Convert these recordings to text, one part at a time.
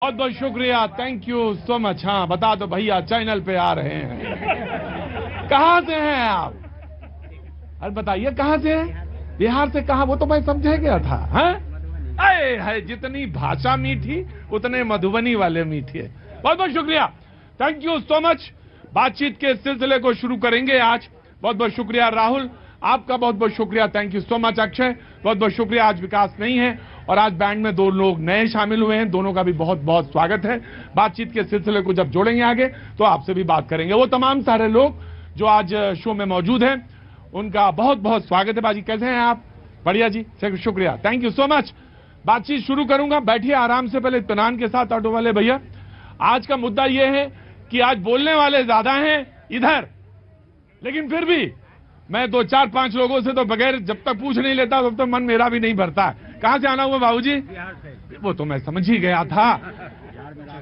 बहुत बहुत शुक्रिया, थैंक यू सो मच। हाँ बता दो भैया, चैनल पे आ रहे हैं। कहाँ से हैं आप? अरे बताइए कहाँ से हैं? बिहार से? कहाँ? वो तो मैं समझे गया था। हैं? अरे है, जितनी भाषा मीठी उतने मधुबनी वाले मीठे। बहुत बहुत शुक्रिया, थैंक यू सो मच। बातचीत के सिलसिले को शुरू करेंगे आज। बहुत बहुत शुक्रिया राहुल, आपका बहुत बहुत शुक्रिया, thank you so much. Akshay, बहुत बहुत शुक्रिया। आज विकास नहीं है और आज बैंड में दो लोग नए शामिल हुए हैं, दोनों का भी बहुत बहुत स्वागत है। बातचीत के सिलसिले को जब जोड़ेंगे आगे तो आपसे भी बात करेंगे। वो तमाम सारे लोग जो आज शो में मौजूद हैं उनका बहुत बहुत स्वागत है। बाजी कैसे हैं आप? बढ़िया जी, शुक्रिया, थैंक यू सो मच। बातचीत शुरू करूंगा, बैठिए आराम से। पहले इत्मीनान के साथ ऑटो वाले भैया, आज का मुद्दा यह है कि आज बोलने वाले ज्यादा हैं इधर, लेकिन फिर भी मैं दो चार पांच लोगों से तो बगैर जब तक पूछ नहीं लेता तब तक मन मेरा भी नहीं भरता है। कहां से आना हुआ बाबूजी? बिहार से। वो तो मैं समझ ही गया था।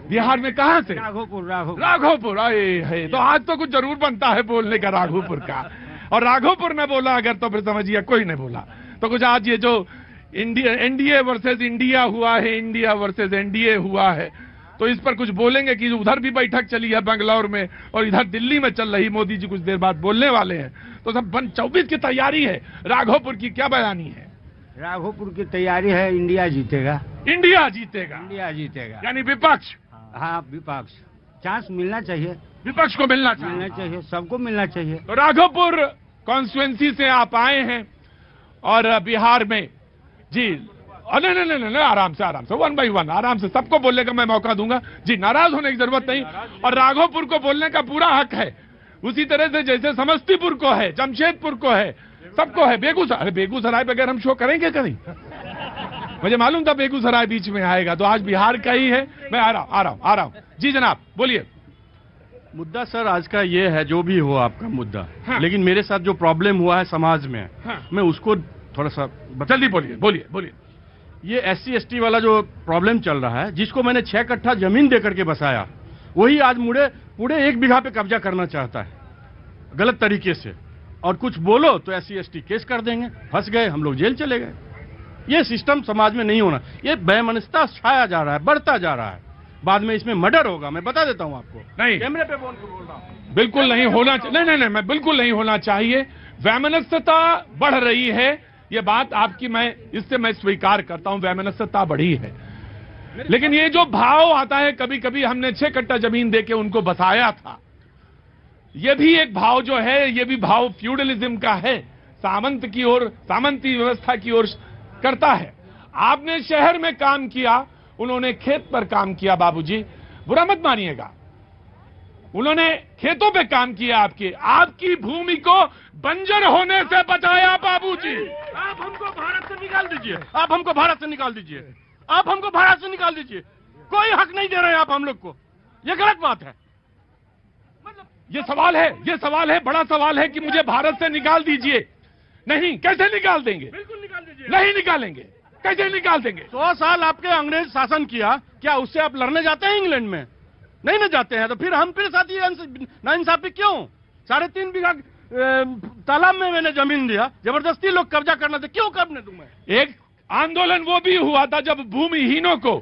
बिहार में कहां से? राघोपुर। अरे तो आज तो कुछ जरूर बनता है बोलने का राघोपुर का। और राघोपुर ने बोला अगर तो फिर समझिए कोई नहीं बोला। तो कुछ आज ये जो एनडीए वर्सेस इंडिया हुआ है, इंडिया वर्सेस एनडीए हुआ है, तो इस पर कुछ बोलेंगे कि उधर भी बैठक चली है बेंगलोर में और इधर दिल्ली में चल रही, मोदी जी कुछ देर बाद बोलने वाले हैं। तो सब 24 की तैयारी है। राघोपुर की क्या बयानी है? राघोपुर की तैयारी है, इंडिया जीतेगा। इंडिया जीतेगा? इंडिया जीतेगा यानी विपक्ष? हाँ, विपक्ष चांस मिलना चाहिए, विपक्ष को मिलना चाहिए, सबको मिलना चाहिए। तो राघोपुर कॉन्स्टिट्यूएंसी से आप आए हैं और बिहार में जी, नहीं, आराम से वन बाई वन आराम से सबको बोलने का मैं मौका दूंगा जी, नाराज होने की जरूरत नहीं। और राघोपुर को बोलने का पूरा हक है, उसी तरह से जैसे समस्तीपुर को है, जमशेदपुर को है, सबको है। बेगूसराय, अरे बेगूसराय बगैर हम शो करेंगे कभी? मुझे मालूम था बेगूसराय बीच में आएगा, तो आज बिहार का ही है। मैं आ रहा हूं जी। जनाब बोलिए। मुद्दा सर आज का ये है, जो भी हो आपका मुद्दा, हाँ। लेकिन मेरे साथ जो प्रॉब्लम हुआ है समाज में, हाँ। मैं उसको थोड़ा सा जल्दी बोलिए। ये SC/ST वाला जो प्रॉब्लम चल रहा है, जिसको मैंने 6 कट्ठा जमीन दे करके बसाया, वही आज पूरे 1 बीघा पे कब्जा करना चाहता है गलत तरीके से। और कुछ बोलो तो SC/ST केस कर देंगे, फंस गए हम लोग, जेल चले गए। ये सिस्टम समाज में नहीं होना। ये बेमनस्ता छाया जा रहा है, बढ़ता जा रहा है। बाद में इसमें मर्डर होगा, मैं बता देता हूं आपको। नहीं, कैमरे पे बोल रहा हूं, बिल्कुल नहीं होना। नहीं, मैं बिल्कुल नहीं होना चाहिए। वैमनस्यता बढ़ रही है, ये बात आपकी मैं स्वीकार करता हूं, वैमनस्यता बढ़ी है। लेकिन ये जो भाव आता है, कभी कभी हमने 6 कट्टा जमीन देके उनको बसाया था, ये भी एक भाव जो है, ये भी भाव फ्यूडलिज्म का है, सामंत की ओर, सामंती व्यवस्था की ओर करता है। आपने शहर में काम किया, उन्होंने खेत पर काम किया बाबूजी, बुरा मत मानिएगा। उन्होंने खेतों पे काम किया, आपकी भूमि को बंजर होने से बचाया बाबूजी। आप हमको भारत से निकाल दीजिए, आप हमको भारत से निकाल दीजिए, आप हमको भारत से निकाल दीजिए। कोई हक नहीं दे रहे हैं आप हम लोग को, ये गलत बात है। ये सवाल है, बड़ा सवाल है कि मुझे भारत से निकाल दीजिए। नहीं, कैसे निकाल देंगे? बिल्कुल निकाल दीजिए। नहीं निकालेंगे, कैसे निकाल देंगे? 100 साल आपके अंग्रेज शासन किया, क्या उससे आप लड़ने जाते हैं इंग्लैंड में? नहीं ना जाते हैं, तो फिर हम फिर साथ ही नाइंसाफी क्यों? 3.5 बीघा तालाब में मैंने जमीन दिया, जबरदस्ती लोग कब्जा करना थे, क्यों करने दूं मैं? एक आंदोलन वो भी हुआ था जब भूमिहीनों को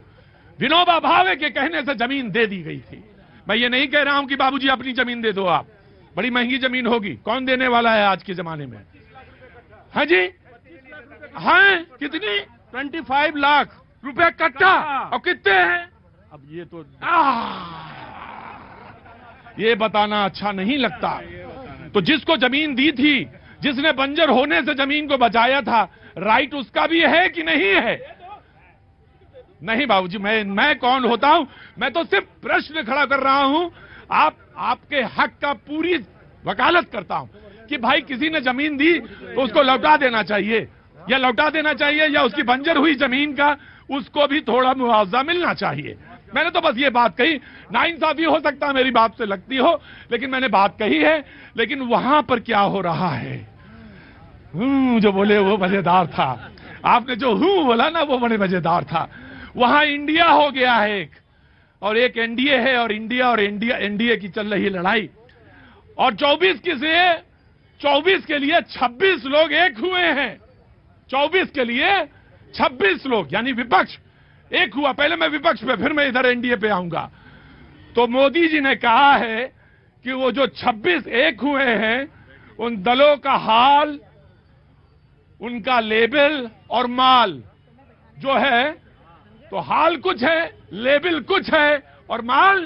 विनोबा भावे के कहने से जमीन दे दी गई थी। मैं ये नहीं कह रहा हूं कि बाबूजी अपनी जमीन दे दो आप, बड़ी महंगी जमीन होगी, कौन देने वाला है आज के जमाने में? हाँ जी, हाँ कितनी? 25 लाख रुपए कट्टा। और कितने हैं? अब ये तो ये बताना अच्छा नहीं लगता। तो जिसको जमीन दी थी, जिसने बंजर होने से जमीन को बचाया था, राइट उसका भी है कि नहीं है? नहीं बाबूजी, मैं कौन होता हूं? मैं तो सिर्फ प्रश्न खड़ा कर रहा हूं। आपके हक का पूरी वकालत करता हूं कि भाई किसी ने जमीन दी तो उसको लौटा देना चाहिए, या उसकी बंजर हुई जमीन का उसको भी थोड़ा मुआवजा मिलना चाहिए। मैंने तो बस ये बात कही। नाइंसाफी हो सकता है मेरी बात से लगती हो, लेकिन मैंने बात कही है। लेकिन वहां पर क्या हो रहा है, जो बोले वो मजेदार था। आपने जो बोला ना, वो बड़े मजेदार था। वहां इंडिया हो गया है एक, और एक एनडीए है, और एनडीए की चल रही लड़ाई। और 24 के लिए 26 लोग एक हुए हैं। 24 के लिए 26 लोग, यानी विपक्ष एक हुआ, पहले मैं विपक्ष पे फिर मैं इधर एनडीए पे आऊंगा। तो मोदी जी ने कहा है कि वो जो 26 एक हुए हैं उन दलों का हाल, उनका लेबल और माल जो है, तो हाल कुछ है, लेबल कुछ है और माल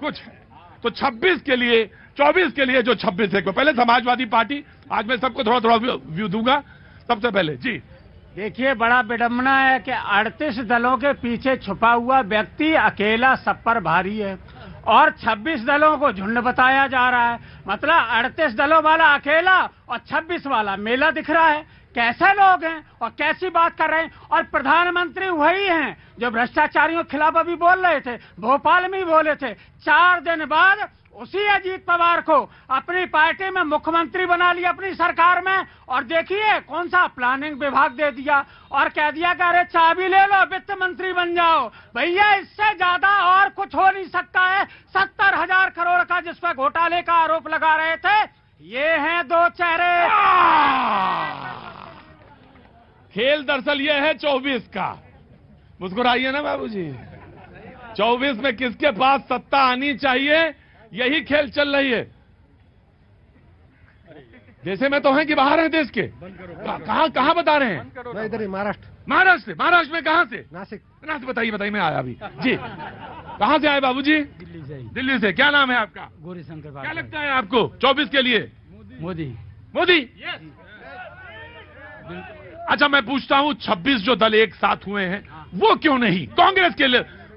कुछ है। तो 26 के लिए, 24 के लिए जो 26 एक, पहले समाजवादी पार्टी, आज मैं सबको थोड़ा थोड़ा व्यू दूंगा। सबसे पहले जी देखिए, बड़ा विडंबना है कि 38 दलों के पीछे छुपा हुआ व्यक्ति अकेला सब पर भारी है और 26 दलों को झुंड बताया जा रहा है। मतलब 38 दलों वाला अकेला और 26 वाला मेला दिख रहा है। कैसे लोग हैं और कैसी बात कर रहे हैं। और प्रधानमंत्री वही हैं जो भ्रष्टाचारियों के खिलाफ अभी बोल रहे थे, भोपाल में ही बोले थे। 4 दिन बाद उसी अजीत पवार को अपनी पार्टी में मुख्यमंत्री बना लिया अपनी सरकार में, और देखिए कौन सा प्लानिंग विभाग दे दिया और कह दिया कि अरे चाबी ले लो, वित्त मंत्री बन जाओ। भैया इससे ज्यादा और कुछ हो नहीं सकता है। 70,000 करोड़ का जिस पर घोटाले का आरोप लगा रहे थे, ये हैं दो चेहरे। खेल दरअसल ये है 24 का। मुस्कुराइए ना बाबूजी। 24 में किसके पास सत्ता आनी चाहिए, यही खेल चल रही है। जैसे में तो हैं कि बाहर हैं देश के? कहां बता रहे हैं? मैं इधर ही महाराष्ट्र। महाराष्ट्र में कहां से? नासिक। बताइए मैं आया अभी जी। कहां से आए बाबूजी? दिल्ली से। दिल्ली से। क्या नाम है आपका? गौरी शंकर। क्या लगता है आपको 24 के लिए? मोदी। अच्छा मैं पूछता हूं, 26 जो दल एक साथ हुए हैं वो क्यों नहीं? कांग्रेस के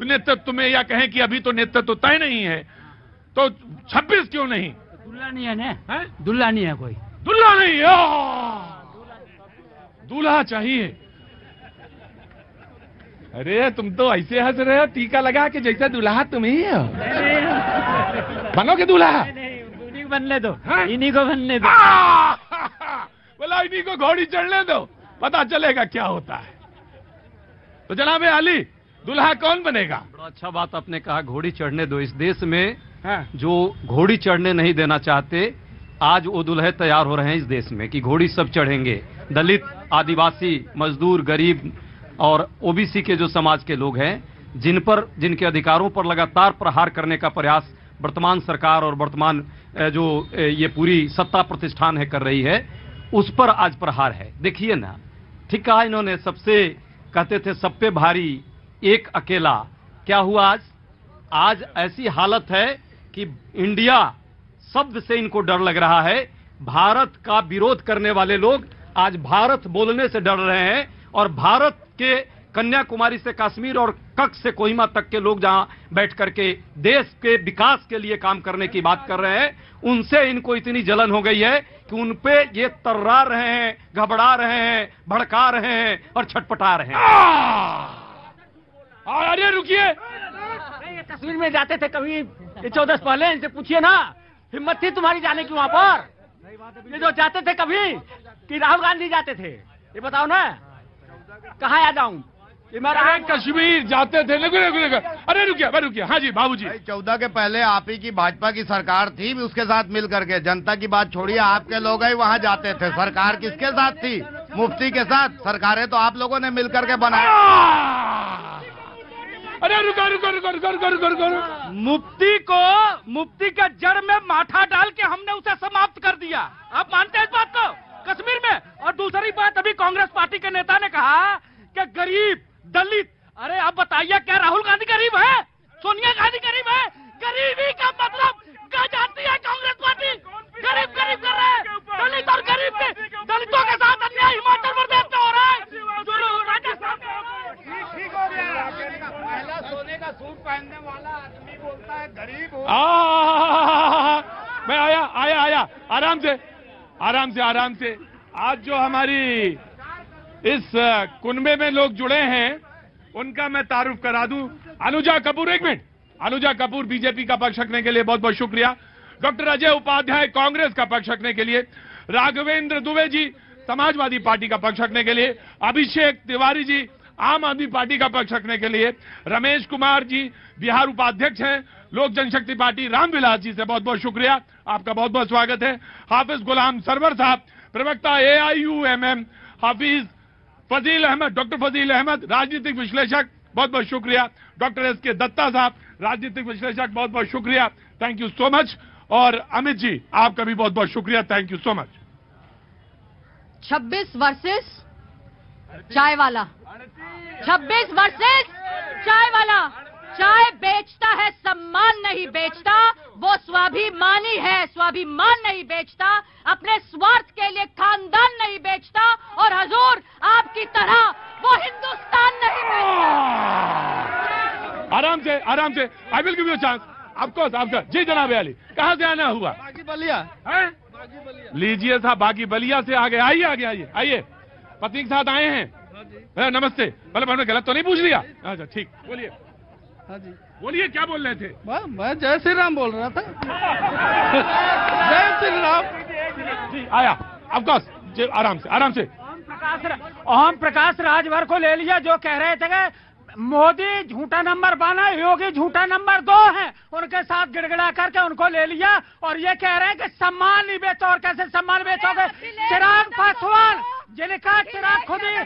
नेतृत्व में, या कहें कि अभी तो नेतृत्व तय नहीं है, तो 26 क्यों नहीं? दूल्हा नहीं है ना? दूल्हा नहीं है कोई। दूल्हा नहीं है, दूल्हा चाहिए। अरे तुम तो ऐसे हंस रहे हो टीका लगा के जैसे दूल्हा तुम ही हो। बनोगे दूल्हा? इन्हीं को बनने दो, इन्हीं को बनने दो। बोला इन्हीं को घोड़ी चढ़ने दो, पता चलेगा क्या होता है। तो जनाब अली, दूल्हा कौन बनेगा? बड़ा अच्छा बात आपने कहा, घोड़ी चढ़ने दो। इस देश में जो घोड़ी चढ़ने नहीं देना चाहते, आज वो दूल्हे तैयार हो रहे हैं इस देश में कि घोड़ी सब चढ़ेंगे। दलित, आदिवासी, मजदूर, गरीब और ओबीसी के जो समाज के लोग हैं, जिनके अधिकारों पर लगातार प्रहार करने का प्रयास वर्तमान सरकार और वर्तमान जो ये पूरी सत्ता प्रतिष्ठान है कर रही है, उस पर आज प्रहार है। देखिए ना, ठीक कहा इन्होंने, सबसे कहते थे सब पे भारी एक अकेला। क्या हुआ आज ऐसी हालत है कि इंडिया शब्द से इनको डर लग रहा है। भारत का विरोध करने वाले लोग आज भारत बोलने से डर रहे हैं, और भारत के कन्याकुमारी से कश्मीर और कच्छ से कोहिमा तक के लोग जहां बैठ करके देश के विकास के लिए काम करने की बात कर रहे हैं, उनसे इनको इतनी जलन हो गई है कि उनपे ये तर्रा रहे हैं, घबरा रहे हैं, भड़का रहे हैं और छटपटा रहे हैं। अरे रुकिए, कश्मीर में जाते थे कभी, ये 14 पहले, इनसे पूछिए ना, हिम्मत थी तुम्हारी जाने की वहां पर? ये जो जाते थे कभी कि राहुल गांधी जाते थे, ये बताओ ना, कहाँ आ जाऊं? अरे कश्मीर जाते थे। अरे रुकिए। हाँ जी बाबूजी। 14 के पहले आप ही की भाजपा की सरकार थी, उसके साथ मिल करके, जनता की बात छोड़िए, आपके लोग ही वहाँ जाते थे। सरकार किसके साथ थी? मुफ्ती के साथ। सरकारें तो आप लोगों ने मिल करके बनाया। अरे रुको। मुफ्ती के जड़ में माथा डाल के हमने उसे समाप्त कर दिया। आप मानते हैं इस बात को? कश्मीर में। और दूसरी बात, अभी कांग्रेस पार्टी के नेता ने कहा कि गरीब, दलित, अरे अब बताइए क्या राहुल गांधी गरीब है? सोनिया गांधी गरीब है? गरीबी का मतलब क्या जानती है कांग्रेस पार्टी? गरीब कर रहे हैं, दलित और गरीब के, दलितों के साथ अन्याय हिमाचल प्रदेश में हो रहा है। पहला सोने का सूट पहनने वाला आदमी बोलता है गरीब हो। मैं आया। आराम से। आज जो हमारी इस कुनबे में लोग जुड़े हैं, उनका मैं तारुफ करा दूं। अनुजा कपूर, एक मिनट। अनुजा कपूर बीजेपी का पक्ष रखने के लिए बहुत बहुत शुक्रिया। डॉक्टर अजय उपाध्याय कांग्रेस का पक्ष रखने के लिए, राघवेंद्र दुबे जी समाजवादी पार्टी का पक्ष रखने के लिए, अभिषेक तिवारी जी आम आदमी पार्टी का पक्ष रखने के लिए, रमेश कुमार जी बिहार उपाध्यक्ष हैं लोक जनशक्ति पार्टी, रामविलास जी से बहुत बहुत शुक्रिया, आपका बहुत बहुत स्वागत है। हाफिज गुलाम सरवर साहब प्रवक्ता AIUMM, हाफिज फजील अहमद, डॉक्टर फजील अहमद राजनीतिक विश्लेषक, बहुत बहुत शुक्रिया। Doctor S K. दत्ता साहब, राजनीतिक विश्लेषक, बहुत बहुत शुक्रिया, थैंक यू सो मच। और अमित जी, आपका भी बहुत बहुत शुक्रिया, thank you so much. 26 versus चाय वाला, 26 वर्सेस चाय वाला। चाय बेचता है, सम्मान नहीं बेचता, वो स्वाभिमानी है, स्वाभिमान नहीं बेचता, अपने स्वार्थ के लिए खानदान नहीं बेचता, और हुजूर आपकी तरह वो हिंदुस्तान नहीं बेचता। आराम से, आराम से, I will give you chance. Of course, आपका जी जनाब अली, कहां से आना हुआ? बागी बलिया है? लीजिए साहब, बागी बलिया से आगे आइए, आगे आइए, आइए। पत्नी के साथ आए हैं? नमस्ते। मतलब हमने गलत तो नहीं पूछ लिया? अच्छा ठीक, बोलिए। हाँ जी, बोलिए, क्या बोल रहे थे? मैं जय श्री राम बोल रहा था। जय श्री राम जी आया, ऑफकोर्स, जी आराम से, आराम से। ओम प्रकाश राजभर को ले लिया, जो कह रहे थे कि मोदी झूठा नंबर 1 है, योगी झूठा नंबर 2 है, उनके साथ गिड़गिड़ा करके उनको ले लिया, और ये कह रहे हैं कि सम्मान नहीं बेचो। और कैसे सम्मान बेचोगे? चिराग पासवान, जिनका चिराग खुद ही,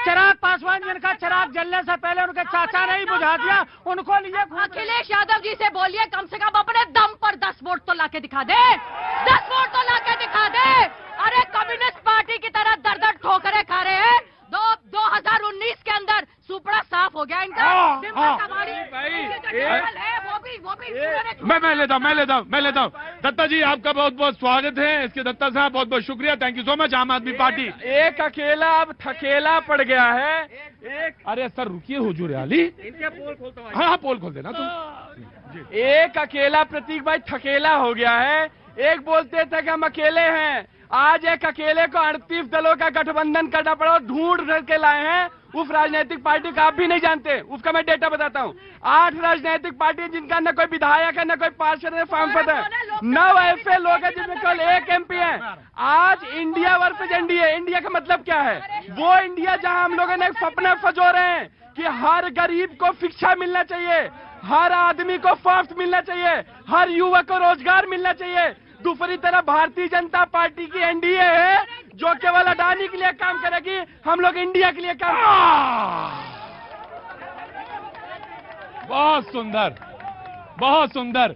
चिराग पासवान जिनका चिराग जलने से पहले उनके चाचा ने ही बुझा दिया, उनको लिए। अखिलेश यादव जी से बोलिए, कम से कम अपने दम पर 10 वोट तो लाके दिखा दे, 10 वोट तो लाके दिखा दे। अरे कम्युनिस्ट पार्टी की तरह दर दर ठोकरे खा रहे हैं। 2019 के अंदर सुपड़ा साफ हो गया इनका। मैं लेता हूँ। दत्ता जी, आपका बहुत बहुत स्वागत है। इसके दत्ता साहब, बहुत बहुत शुक्रिया, थैंक यू सो मच। आम आदमी पार्टी एक अकेला अब थकेला पड़ गया है। अरे सर रुकिए हुजूर अली, हाँ पोल खोल देना तुम। एक अकेला प्रतीक भाई थकेला हो गया है। एक बोलते थे कि हम अकेले हैं, आज एक अकेले को 38 दलों का गठबंधन करना पड़ा और ढूंढ करके लाए हैं। उस राजनीतिक पार्टी का आप भी नहीं जानते, उसका मैं डेटा बताता हूँ। 8 राजनीतिक पार्टी जिनका न कोई विधायक है, न कोई पार्षद है, सांसद है, 9 ऐसे लोग हैं जिनमें केवल 1 MP है। आज इंडिया वर्सेस एनडीए। इंडिया का मतलब क्या है? वो इंडिया जहां हम लोगों ने एक सपना सजो रहे हैं कि हर गरीब को शिक्षा मिलना चाहिए, हर आदमी को स्वास्थ्य मिलना चाहिए, हर युवक को रोजगार मिलना चाहिए। दूसरी तरफ भारतीय जनता पार्टी की एनडीए है जो केवल अडानी के लिए काम करेगी, हम लोग इंडिया के लिए काम बहुत सुंदर, बहुत सुंदर।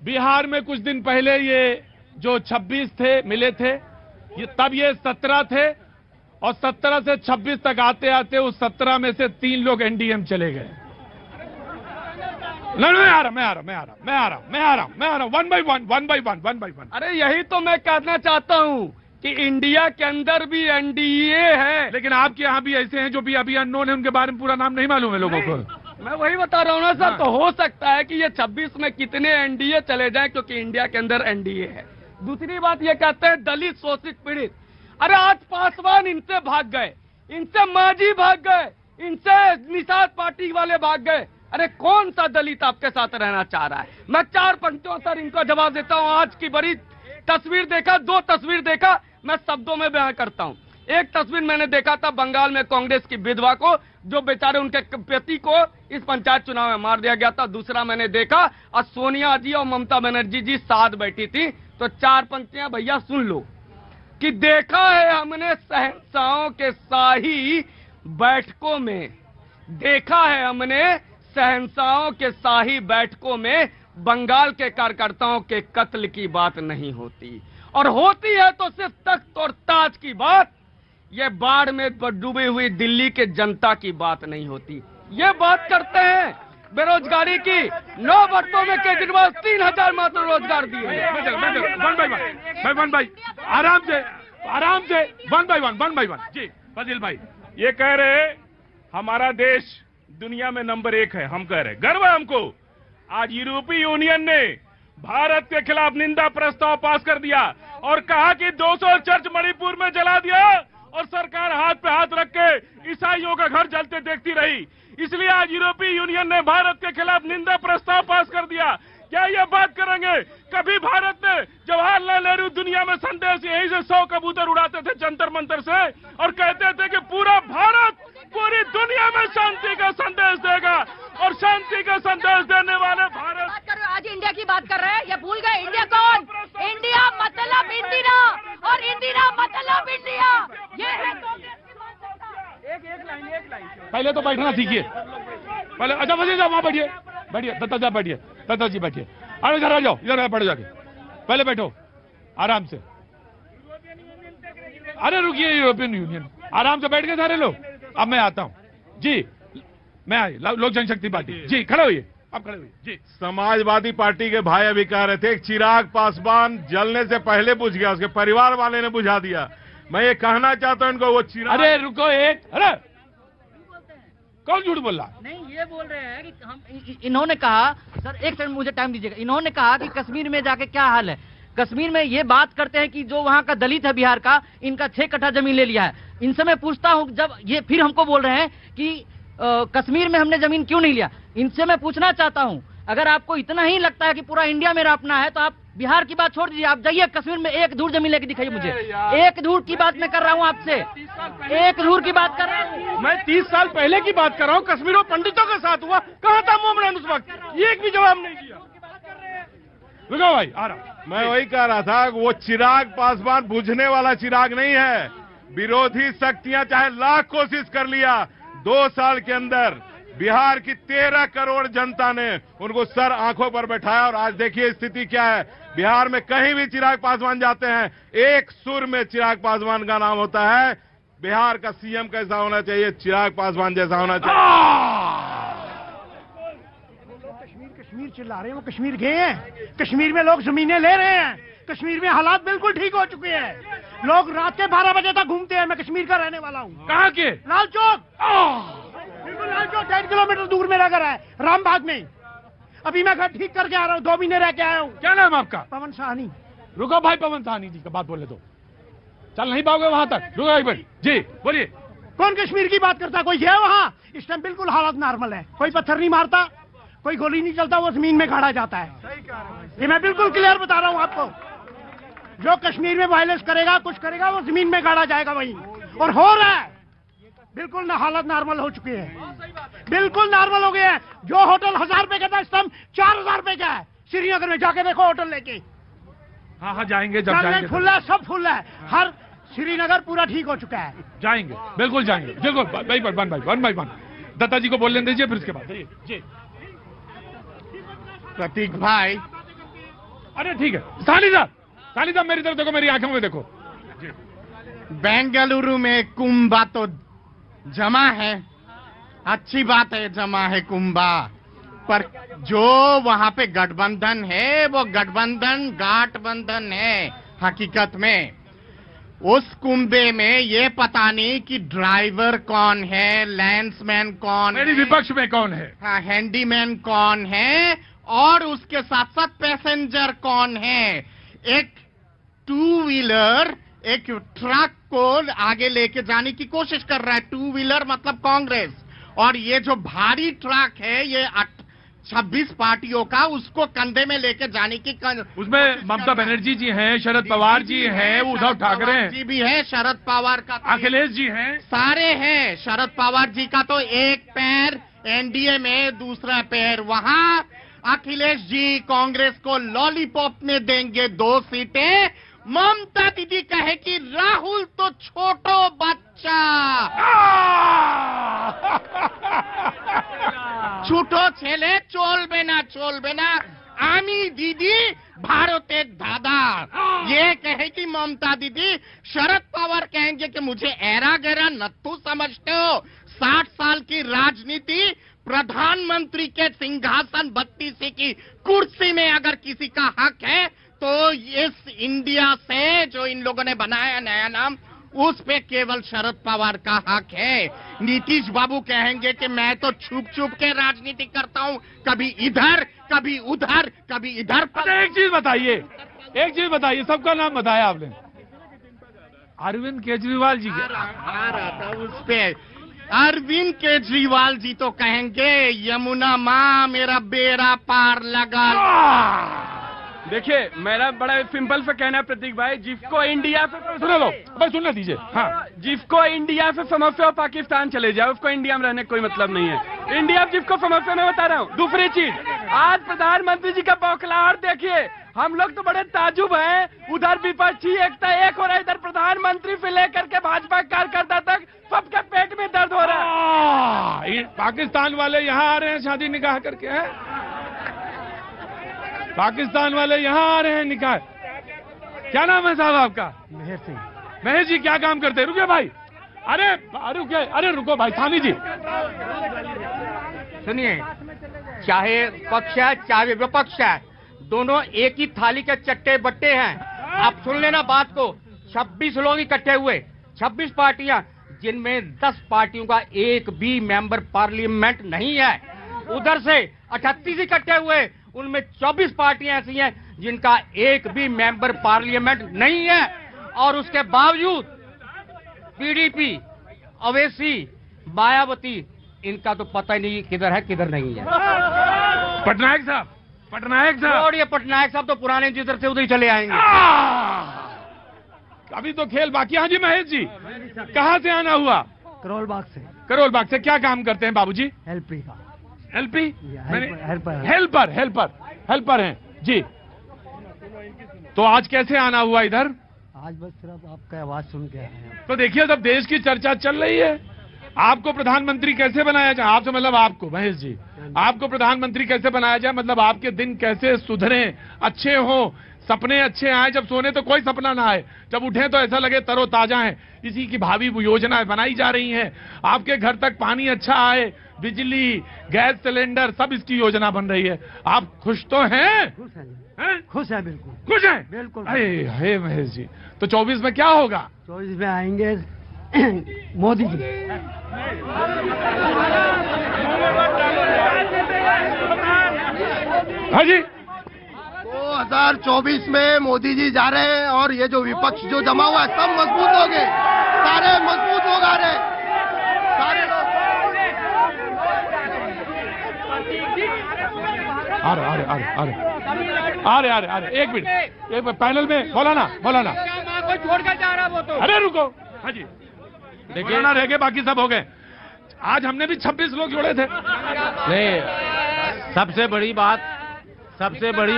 बिहार में कुछ दिन पहले ये जो 26 थे मिले थे, ये तब ये 17 थे, और 17 से 26 तक आते आते उस 17 में से 3 लोग एनडीए में चले गए। नहीं, मैं आ रहा हूं, वन बाई वन। अरे यही तो मैं कहना चाहता हूं कि इंडिया के अंदर भी एनडीए है, लेकिन आपके यहाँ भी ऐसे हैं जो भी अभी अननोन है, उनके बारे में पूरा नाम नहीं मालूम है लोगों को। मैं वही बता रहा हूँ ना सर। तो हो सकता है कि ये 26 में कितने एनडीए चले जाएं, क्योंकि इंडिया के अंदर एनडीए है। दूसरी बात ये कहते हैं दलित, शोषित, पीड़ित। अरे आज पासवान इनसे भाग गए, इनसे मांझी भाग गए, इनसे निषाद पार्टी वाले भाग गए। अरे कौन सा दलित आपके साथ रहना चाह रहा है? मैं 4 पंक्तियों सर इनको जवाब देता हूं। आज की बड़ी तस्वीर देखा, 2 तस्वीर देखा, मैं शब्दों में बयान करता हूं। एक तस्वीर मैंने देखा था बंगाल में कांग्रेस की विधवा को, जो बेचारे उनके पति को इस पंचायत चुनाव में मार दिया गया था। दूसरा मैंने देखा और सोनिया जी और ममता बनर्जी जी साथ बैठी थी। तो 4 पंक्तियां भैया सुन लो कि देखा है हमने शहंशाहों के शाही बैठकों में, देखा है हमने शहंशाहों के शाही बैठकों में बंगाल के कार्यकर्ताओं के कत्ल की बात नहीं होती, और होती है तो सिर्फ तख्त और ताज की बात। ये बाढ़ में डूबी हुई दिल्ली के जनता की बात नहीं होती। ये बात करते हैं बेरोजगारी की। 9 वर्षों में केजरीवाल 3000 मात्र रोजगार दिए। वन भाई आराम से वन बाई वन जी फजील भाई। ये कह रहे हमारा देश दुनिया में नंबर 1 है, हम कह रहे गर्व है हमको। आज यूरोपीय यूनियन ने भारत के खिलाफ निंदा प्रस्ताव पास कर दिया और कहा कि 200 चर्च मणिपुर में जला दिया, और सरकार हाथ पे हाथ रख के ईसाइयों का घर जलते देखती रही। इसलिए आज यूरोपीय यूनियन ने भारत के खिलाफ निंदा प्रस्ताव पास कर दिया। क्या ये बात करेंगे? कभी भारत ने जवाहरलाल नेहरू दुनिया में संदेश यहीं से 100 कबूतर उड़ाते थे जंतर मंतर से, और कहते थे कि पूरा भारत पूरी दुनिया में शांति का संदेश देगा, और शांति का संदेश देने वाले भारत। आज इंडिया की बात कर रहे हैं, ये भूल गए इंडिया कौन? इंडिया मतलब इंदिरा, और इंदिरा मतलब इंडिया। ये है एक लाइन पहले तो बैठना सीखिए। पहले अच्छा वजीर साहब वहां बैठिए, बैठिए दत्ता साहब बैठिए, दत्ता जी बैठिए। अरे इधर आ जाओ, इधर बैठो जाके, पहले बैठो आराम से। अरे रुकिए, यूरोपियन यूनियन, आराम से बैठ के सारे लोग। अब मैं आता हूं जी, मैं आई लोक जनशक्ति पार्टी जी, खड़े होइए, आप खड़े होइए जी। समाजवादी पार्टी के भाई अभी कह रहे थे एक चिराग पासवान जलने से पहले बुझ गया, उसके परिवार वाले ने बुझा दिया। मैं ये कहना चाहता हूं इनको, वो चिराग। अरे रुको एक, अरे कौन झूठ बोल रहा? नहीं, ये बोल रहे हैं कि हम, इन्होंने कहा, सर एक सेकंड मुझे टाइम दीजिएगा, इन्होंने कहा कि कश्मीर में जाके क्या हाल है। कश्मीर में ये बात करते हैं कि जो वहाँ का दलित है बिहार का, इनका 6 कट्ठा जमीन ले लिया है। इनसे मैं पूछता हूँ, जब ये फिर हमको बोल रहे हैं कि कश्मीर में हमने जमीन क्यों नहीं लिया, इनसे मैं पूछना चाहता हूँ, अगर आपको इतना ही लगता है कि पूरा इंडिया मेरा अपना है, तो आप बिहार की बात छोड़ दीजिए, आप जाइए कश्मीर में 1 धूर जमीन लेके दिखाइए मुझे। 1 धूर की बात मैं कर रहा हूँ आपसे, 1 धूर की बात कर रहा हूँ मैं। 30 साल पहले की बात कर रहा हूँ, कश्मीर में पंडितों के साथ हुआ, कहाँ था मोमरान उस वक्त? एक भी जवाब नहीं दिया। रुको भाई, आ रहा। मैं वही कह रहा था, वो चिराग पासवान बुझने वाला चिराग नहीं है। विरोधी शक्तियां चाहे लाख कोशिश कर लिया, 2 साल के अंदर बिहार की 13 करोड़ जनता ने उनको सर आंखों पर बैठाया, और आज देखिए स्थिति क्या है। बिहार में कहीं भी चिराग पासवान जाते हैं, एक सुर में चिराग पासवान का नाम होता है। बिहार का सीएम कैसा होना चाहिए? चिराग पासवान जैसा होना चाहिए। कश्मीर चिल्ला रहे हैं, वो कश्मीर गए हैं, कश्मीर में लोग जमीनें ले रहे हैं, कश्मीर में हालात बिल्कुल ठीक हो चुके हैं। लोग रात के 12 बजे तक घूमते हैं। मैं कश्मीर का रहने वाला हूँ। कहाँ के? लाल चौक, बिल्कुल लाल चौक 1.5 किलोमीटर दूर मेरा घर है, रामबाग में। अभी मैं घर ठीक करके आ रहा हूँ, 2 महीने रह के आया हूँ। क्या नाम आपका? पवन साहनी। रुको भाई, पवन साहनी जी का बात बोले तो चल नहीं पाओगे वहां तक। रुको एक मिनट जी, बोलिए। कौन कश्मीर की बात करता है? कोई है वहाँ? इस टाइम बिल्कुल हालात नॉर्मल है, कोई पत्थर नहीं मारता, कोई गोली नहीं चलता, वो जमीन में खड़ा जाता है। ये मैं बिल्कुल क्लियर बता रहा हूँ आपको। जो कश्मीर में वायलेंस करेगा, कुछ करेगा, वो जमीन में गाड़ा जाएगा वहीं, और हो रहा है। बिल्कुल ना, हालत नॉर्मल हो चुके हैं, बिल्कुल नॉर्मल हो गए हैं। जो होटल 1000 रुपए का था, इस टाइम 4000 रुपए का है। श्रीनगर में जाके देखो होटल लेके। हाँ हाँ जाएंगे, जब जाएंगे फुल है, सब फुल है, हर श्रीनगर पूरा ठीक हो चुका है। जाएंगे, बिल्कुल जाएंगे, बिल्कुल वन बाई वन। दत्ता जी को बोलने दीजिए, फिर उसके बाद जी। प्रतीक भाई, अरे ठीक है, सानी साहब मेरी तरफ देखो, मेरी आंखों में देखो। बेंगलुरु में कुंभा तो जमा है, अच्छी बात है, जमा है कुंभा, पर जो वहां पे गठबंधन है, वो गठबंधन है हकीकत में। उस कुंभे में ये पता नहीं कि ड्राइवर कौन है, लैंड्समैन कौन है, मेरी विपक्ष में कौन है, हाँ, हैंडीमैन कौन है, और उसके साथ साथ पैसेंजर कौन है। एक 2 व्हीलर एक ट्रक को आगे लेके जाने की कोशिश कर रहा है, 2 व्हीलर मतलब कांग्रेस, और ये जो भारी ट्रक है, ये 26 पार्टियों का, उसको कंधे में लेके जाने की उसमें ममता बनर्जी जी हैं, शरद पवार जी हैं, उद्धव ठाकरे जी भी है, शरद पवार का अखिलेश जी हैं, सारे हैं। शरद पवार जी का तो एक पैर एनडीए में, दूसरा पैर वहां। अखिलेश जी कांग्रेस को लॉलीपॉप में देंगे 2 सीटें। ममता दीदी कहे कि राहुल तो छोटो बच्चा, ছোট ছেলে চলবে না आमी दीदी भारतेर दादा। ये कहे कि ममता दीदी, शरद पवार कहेंगे कि मुझे ऐरा गैरा नत्थू समझते हो। 60 साल की राजनीति, प्रधानमंत्री के सिंहासन 32 की कुर्सी में अगर किसी का हक है, तो इस इंडिया से जो इन लोगों ने बनाया नया नाम, उस पे केवल शरद पवार का हक है। नीतीश बाबू कहेंगे कि मैं तो छुप छुप के राजनीति करता हूँ, कभी इधर कभी उधर कभी इधर। एक चीज बताइए, सबका नाम बताया आपने, अरविंद केजरीवाल जी आ रहा था उस पे। अरविंद केजरीवाल जी तो कहेंगे, यमुना माँ मेरा बेड़ा पार लगा। देखिए मेरा बड़ा सिंपल सा कहना है प्रतीक भाई, जिसको इंडिया से सुन लो भाई, सुनने दीजिए। हाँ, जिसको इंडिया से समस्या हो पाकिस्तान चले जाए, उसको इंडिया में रहने का कोई मतलब नहीं है। इंडिया जिसको समस्या मैं बता रहा हूँ। दूसरी चीज, आज प्रधानमंत्री जी का बौखलाहट देखिए, हम लोग तो बड़े ताजुब हैं, उधर विपक्षी एकता एक हो रहा है, इधर प्रधानमंत्री से लेकर के भाजपा कार्यकर्ता तक सबके पेट में दर्द हो रहा है। पाकिस्तान वाले यहाँ आ रहे हैं शादी निकाह करके, हैं? पाकिस्तान वाले यहाँ आ रहे हैं निकाह। क्या नाम है साहब आपका? मेहर सिंह। महेश जी क्या काम करते हैं? रुकिए भाई, अरे रुकिए, अरे रुको भाई, स्वामी जी सुनिए, चाहे पक्ष है चाहे विपक्ष है, दोनों एक ही थाली के चट्टे बट्टे हैं। आप सुन लेना बात को, 26 लोग इकट्ठे हुए, 26 पार्टियां, जिनमें 10 पार्टियों का एक भी मेंबर पार्लियामेंट नहीं है। उधर से 38 इकट्ठे हुए, उनमें 24 पार्टियां ऐसी हैं जिनका एक भी मेंबर पार्लियामेंट नहीं है। और उसके बावजूद पीडीपी, ओवैसी, मायावती, इनका तो पता ही नहीं किधर है किधर नहीं है। पटनायक साहब और ये पटनायक साहब तो पुराने जिधर से उधर ही चले आएंगे। अभी तो खेल बाकी। हाँ जी महेश जी, कहाँ से आना हुआ? करोल बाग से। करोल बाग से। क्या काम करते हैं बाबूजी? एलपी का। एलपी? हेल्पर हेल्पर हैं जी। तो आज कैसे आना हुआ इधर? आज बस सिर्फ आपका आवाज सुन के आए हैं। तो देखिए, जब देश की चर्चा चल रही है, आपको प्रधानमंत्री कैसे बनाया जाए? आपसे मतलब आपको महेश जी, आपको प्रधानमंत्री कैसे बनाया जाए? मतलब आपके दिन कैसे सुधरे, अच्छे हो, सपने अच्छे आए। जब सोने तो कोई सपना ना आए, जब उठे तो ऐसा लगे तरोताजा है। इसी की भावी योजनाएं बनाई जा रही हैं। आपके घर तक पानी अच्छा आए, बिजली, गैस सिलेंडर, सब इसकी योजना बन रही है। आप खुश तो हैं? खुश है बिल्कुल। खुश हैं बिल्कुल। हे महेश जी, तो 24 में क्या होगा? 24 में आएंगे मोदी जी। हाँ जी, 2024 में मोदी जी जा रहे हैं और ये जो विपक्ष जो जमा हुआ है सब मजबूत हो गए, सारे मजबूत लोग आ रहे हैं, सारे लोग। अरे एक मिनट, पैनल में बोला ना। छोड़कर जा रहा वो तो। अरे रुको। हाँ जी, देखिए ना, रह गए, बाकी सब हो गए। आज हमने भी 26 लोग जोड़े थे। नहीं, सबसे बड़ी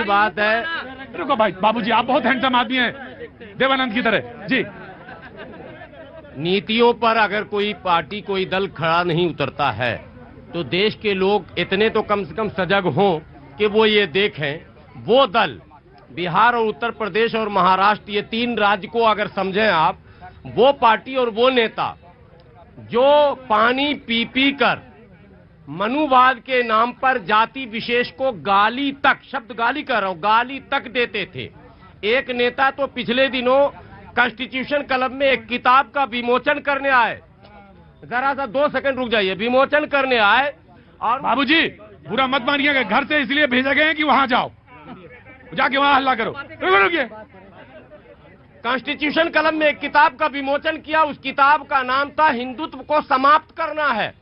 बात है। रुको भाई, बाबूजी आप बहुत हैंडसम आदमी हैं, देवानंद की तरह जी। नीतियों पर अगर कोई पार्टी, कोई दल खड़ा नहीं उतरता है, तो देश के लोग इतने तो कम से कम सजग हों कि वो ये देखें, वो दल बिहार और उत्तर प्रदेश और महाराष्ट्र, ये 3 राज्य को अगर समझें आप, वो पार्टी और वो नेता जो पानी पी पी कर मनुवाद के नाम पर जाति विशेष को गाली तक, शब्द गाली कर रहा हूं, गाली तक देते थे। एक नेता तो पिछले दिनों कॉन्स्टिट्यूशन क्लब में एक किताब का विमोचन करने आए। जरा सा 2 सेकंड रुक जाइए। विमोचन करने आए और बाबूजी बुरा मत मानिएगा, घर से इसलिए भेजे गए हैं कि वहां जाओ, जाके वहां हल्ला करो। रुकिए। कॉन्स्टिट्यूशन क्लब में एक किताब का विमोचन किया। उस किताब का नाम था हिंदुत्व को समाप्त करना है,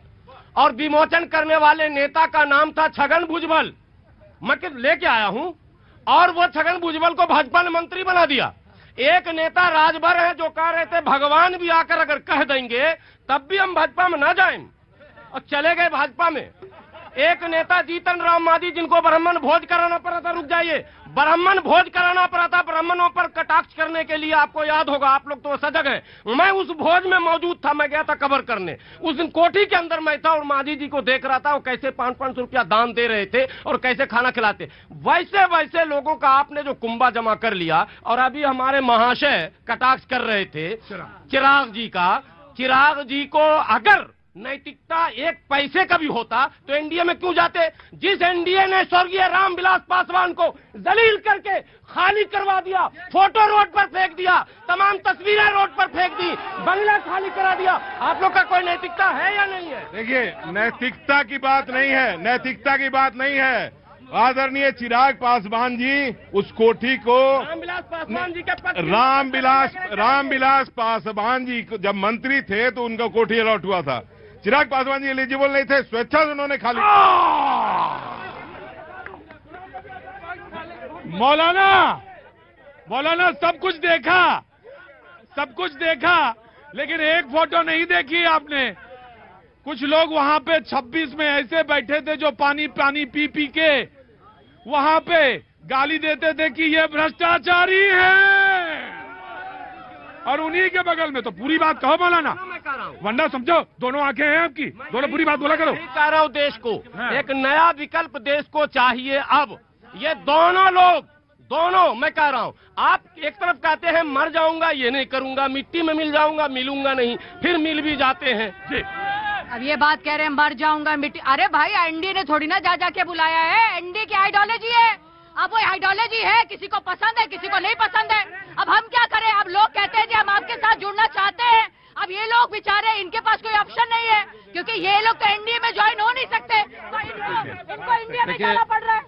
और विमोचन करने वाले नेता का नाम था छगन भुजबल। मैं लेके आया हूं, और वो छगन भुजबल को भाजपा ने मंत्री बना दिया। एक नेता राजभर है जो कह रहे थे भगवान भी आकर अगर कह देंगे तब भी हम भाजपा में ना जाएं, और चले गए भाजपा में। एक नेता जीतन राम मांझी, जिनको ब्राह्मण भोज कराना पड़ा था, रुक जाइए, ब्राह्मण भोज कराना पड़ा था ब्राह्मणों पर कटाक्ष करने के लिए, आपको याद होगा, आप लोग तो सजग हैं। मैं उस भोज में मौजूद था, मैं गया था कवर करने। उस दिन कोठी के अंदर मैं था और मांझी जी को देख रहा था, वो कैसे 500 रुपया दान दे रहे थे और कैसे खाना खिलाते। वैसे वैसे लोगों का आपने जो कुंभा जमा कर लिया। और अभी हमारे महाशय कटाक्ष कर रहे थे चिराग जी का। चिराग जी को अगर नैतिकता 1 पैसे का भी होता तो एनडीए में क्यों जाते? जिस एनडीए ने स्वर्गीय रामविलास पासवान को जलील करके खाली करवा दिया, फोटो रोड पर फेंक दिया, तमाम तस्वीरें रोड पर फेंक दी, बंगला खाली करा दिया, आप लोग का कोई नैतिकता है या नहीं है? देखिए, नैतिकता की बात नहीं है, आदरणीय चिराग पासवान जी उस कोठी को, रामविलास पासवान जी के रामविलास पासवान जी जब मंत्री थे तो उनका कोठी अलॉट हुआ था। चिराग पासवान जी एलिजिबल नहीं थे, स्वेच्छा से उन्होंने खाली। मौलाना सब कुछ देखा, लेकिन एक फोटो नहीं देखी आपने। कुछ लोग वहां पे 26 में ऐसे बैठे थे जो पानी पी के वहां पे गाली देते थे कि ये भ्रष्टाचारी हैं, और उन्हीं के बगल में तो पूरी बात कहो मौलाना, वरना समझो दोनों आंखें हैं आपकी, दोनों पूरी बात बोला करो। कह रहा हूं देश को एक नया विकल्प देश को चाहिए। अब ये दोनों मैं कह रहा हूं, आप एक तरफ कहते हैं मर जाऊंगा, ये नहीं करूंगा, मिट्टी में मिल जाऊंगा, मिलूंगा नहीं, फिर मिल भी जाते हैं जी। अब ये बात कह रहे हैं मर जाऊंगा मिट्टी, अरे भाई एनडीए ने थोड़ी ना जा के बुलाया है, एनडीए की आइडियोलॉजी है। अब वो आइडियोलॉजी है, किसी को पसंद है, किसी को नहीं पसंद है। अब हम क्या करें? अब लोग कहते हैं कि हम आपके साथ जुड़ना चाहते हैं। अब ये लोग बेचारे, इनके पास कोई ऑप्शन नहीं है, क्योंकि ये लोग तो एनडीए में ज्वाइन हो नहीं सकते, तो इनको इंडिया में जाना पड़ रहा है।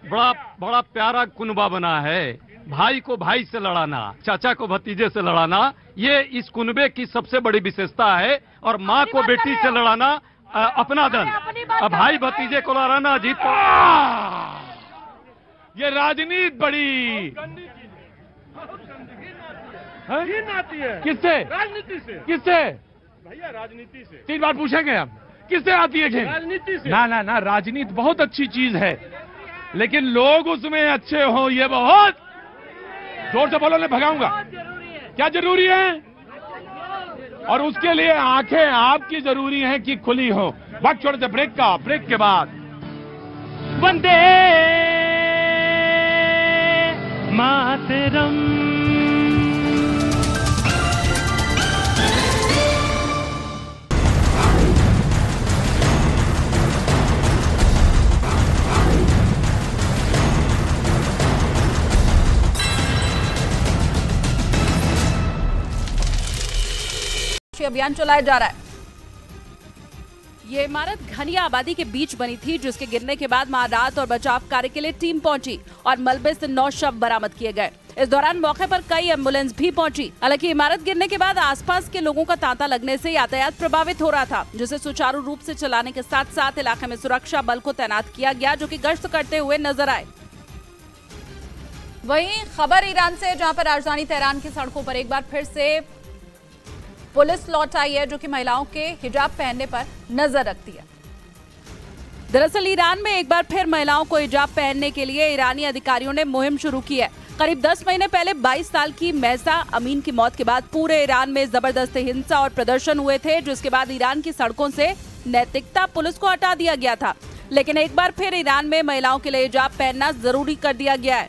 बड़ा प्यारा कुनबा बना है, भाई को भाई से लड़ाना, चाचा को भतीजे से लड़ाना, ये इस कुनबे की सबसे बड़ी विशेषता है। और माँ को बेटी से लड़ाना अपना दल, अब भाई भतीजे को लड़ाना अजीत को। ये राजनीति बड़ी आती है किससे? राजनीति से। किससे भैया? राजनीति से। 3 बार पूछेंगे हम, किससे आती है? राजनीति से। ना, राजनीति बहुत अच्छी चीज है, लेकिन लोग उसमें अच्छे हो, ये बहुत जोर से बोलो, मैं भगाऊंगा। क्या जरूरी है? और उसके लिए आंखें आपकी जरूरी हैं कि खुली हो। वक्त छोड़ दे ब्रेक के बाद वंदे मातरम। अभियान चलाया जा रहा है। ये इमारत घनी आबादी के बीच बनी थी, जिसके गिरने के बाद राहत और बचाव कार्य के लिए टीम पहुंची और मलबे से 9 शव बरामद किए गए। इस दौरान मौके पर कई एम्बुलेंस भी पहुंची। हालांकि इमारत गिरने के बाद आसपास के लोगों का तांता लगने से यातायात प्रभावित हो रहा था, जिसे सुचारू रूप से चलाने के साथ साथ इलाके में सुरक्षा बल को तैनात किया गया, जो कि गश्त करते हुए नजर आए। वहीं खबर ईरान से, जहां पर राजधानी तेहरान की सड़कों पर एक बार फिर से पुलिस लौट आई है, जो कि महिलाओं के हिजाब पहनने पर नजर रखती है। दरअसल ईरान में एक बार फिर महिलाओं को हिजाब पहनने के लिए ईरानी अधिकारियों ने मुहिम शुरू की है। करीब 10 महीने पहले 22 साल की महसा अमीन की मौत के बाद पूरे ईरान में जबरदस्त हिंसा और प्रदर्शन हुए थे, जिसके बाद ईरान की सड़कों से नैतिकता पुलिस को हटा दिया गया था। लेकिन एक बार फिर ईरान में महिलाओं के लिए हिजाब पहनना जरूरी कर दिया गया है।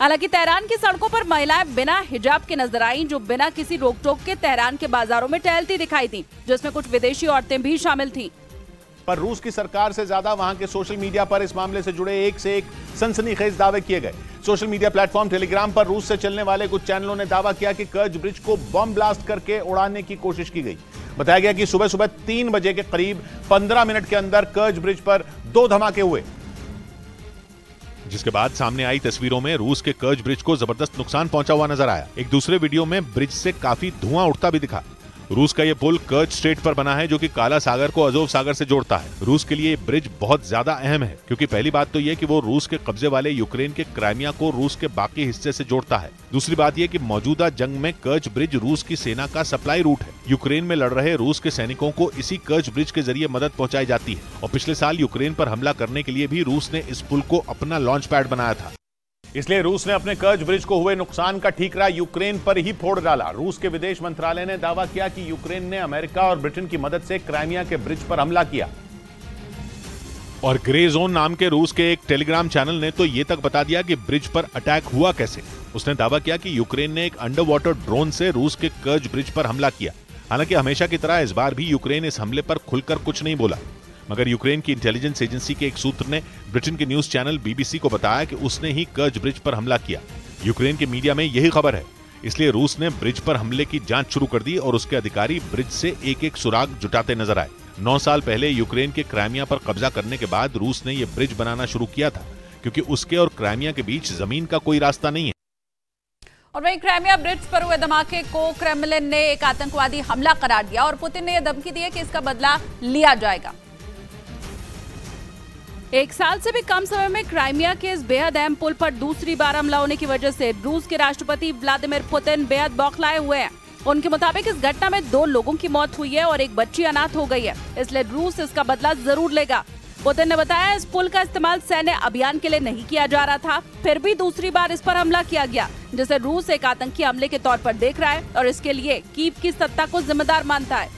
हालांकि तेहरान की सड़कों पर महिलाएं बिना हिजाब के नजर आईं, जो बिना किसी रोक टोक के तेहरान के बाजारों में टहलती दिखाई दी, जिसमें कुछ विदेशी औरतें भी शामिल थीं। पर रूस की सरकार से ज्यादा वहां के सोशल मीडिया पर इस मामले से जुड़े एक से एक सनसनीखेज दावे किए गए। सोशल मीडिया प्लेटफॉर्म टेलीग्राम पर रूस से चलने वाले कुछ चैनलों ने दावा किया कि कर्ज ब्रिज को बम ब्लास्ट करके उड़ाने की कोशिश की गई। बताया गया कि सुबह सुबह 3 बजे के करीब 15 मिनट के अंदर कर्ज ब्रिज पर 2 धमाके हुए, जिसके बाद सामने आई तस्वीरों में रूस के कर्ज ब्रिज को जबरदस्त नुकसान पहुंचा हुआ नजर आया। एक दूसरे वीडियो में ब्रिज से काफी धुआं उठता भी दिखा। रूस का यह पुल कर्ज स्ट्रेट पर बना है, जो कि काला सागर को अजोव सागर से जोड़ता है। रूस के लिए ये ब्रिज बहुत ज्यादा अहम है, क्योंकि पहली बात तो यह कि वो रूस के कब्जे वाले यूक्रेन के क्राइमिया को रूस के बाकी हिस्से से जोड़ता है। दूसरी बात यह कि मौजूदा जंग में कर्ज ब्रिज रूस की सेना का सप्लाई रूट है। यूक्रेन में लड़ रहे रूस के सैनिकों को इसी कर्ज ब्रिज के जरिए मदद पहुंचाई जाती है। और पिछले साल यूक्रेन पर हमला करने के लिए भी रूस ने इस पुल को अपना लॉन्च पैड बनाया था। इसलिए रूस ने अपने कर्ज ब्रिज को हुए नुकसान का ठीकरा यूक्रेन पर ही फोड़ डाला। रूस के विदेश मंत्रालय ने दावा किया कि यूक्रेन ने अमेरिका और ब्रिटेन की मदद से क्राइमिया के ब्रिज पर हमला किया। और ग्रे जोन नाम के रूस के एक टेलीग्राम चैनल ने तो ये तक बता दिया कि ब्रिज पर अटैक हुआ कैसे। उसने दावा किया कि यूक्रेन ने एक अंडर वाटर ड्रोन से रूस के कर्ज ब्रिज पर हमला किया। हालांकि हमेशा की तरह इस बार भी यूक्रेन इस हमले पर खुलकर कुछ नहीं बोला, मगर यूक्रेन की इंटेलिजेंस एजेंसी के एक सूत्र ने ब्रिटेन के न्यूज चैनल बीबीसी को बताया कि उसने ही कर्ज ब्रिज पर हमला किया। यूक्रेन के मीडिया में यही खबर है, इसलिए रूस ने ब्रिज पर हमले की जांच शुरू कर दी और उसके अधिकारी ब्रिज से एक एक सुराग जुटाते नजर आए। 9 साल पहले यूक्रेन के क्राइमिया पर कब्जा करने के बाद रूस ने यह ब्रिज बनाना शुरू किया था, क्योंकि उसके और क्राइमिया के बीच जमीन का कोई रास्ता नहीं है। और वहीं क्राइमिया ब्रिज पर हुए धमाके को क्रेमलिन ने एक आतंकवादी हमला करार दिया और पुतिन ने यह धमकी दी है कि इसका बदला लिया जाएगा। एक साल से भी कम समय में क्राइमिया के इस बेहद अहम पुल पर दूसरी बार हमला होने की वजह से रूस के राष्ट्रपति व्लादिमीर पुतिन बेहद बौखलाए हुए हैं। उनके मुताबिक इस घटना में 2 लोगों की मौत हुई है और एक बच्ची अनाथ हो गई है, इसलिए रूस इसका बदला जरूर लेगा। पुतिन ने बताया इस पुल का इस्तेमाल सैन्य अभियान के लिए नहीं किया जा रहा था, फिर भी दूसरी बार इस पर हमला किया गया, जिसे रूस एक आतंकी हमले के तौर पर देख रहा है और इसके लिए कीव की सत्ता को जिम्मेदार मानता है।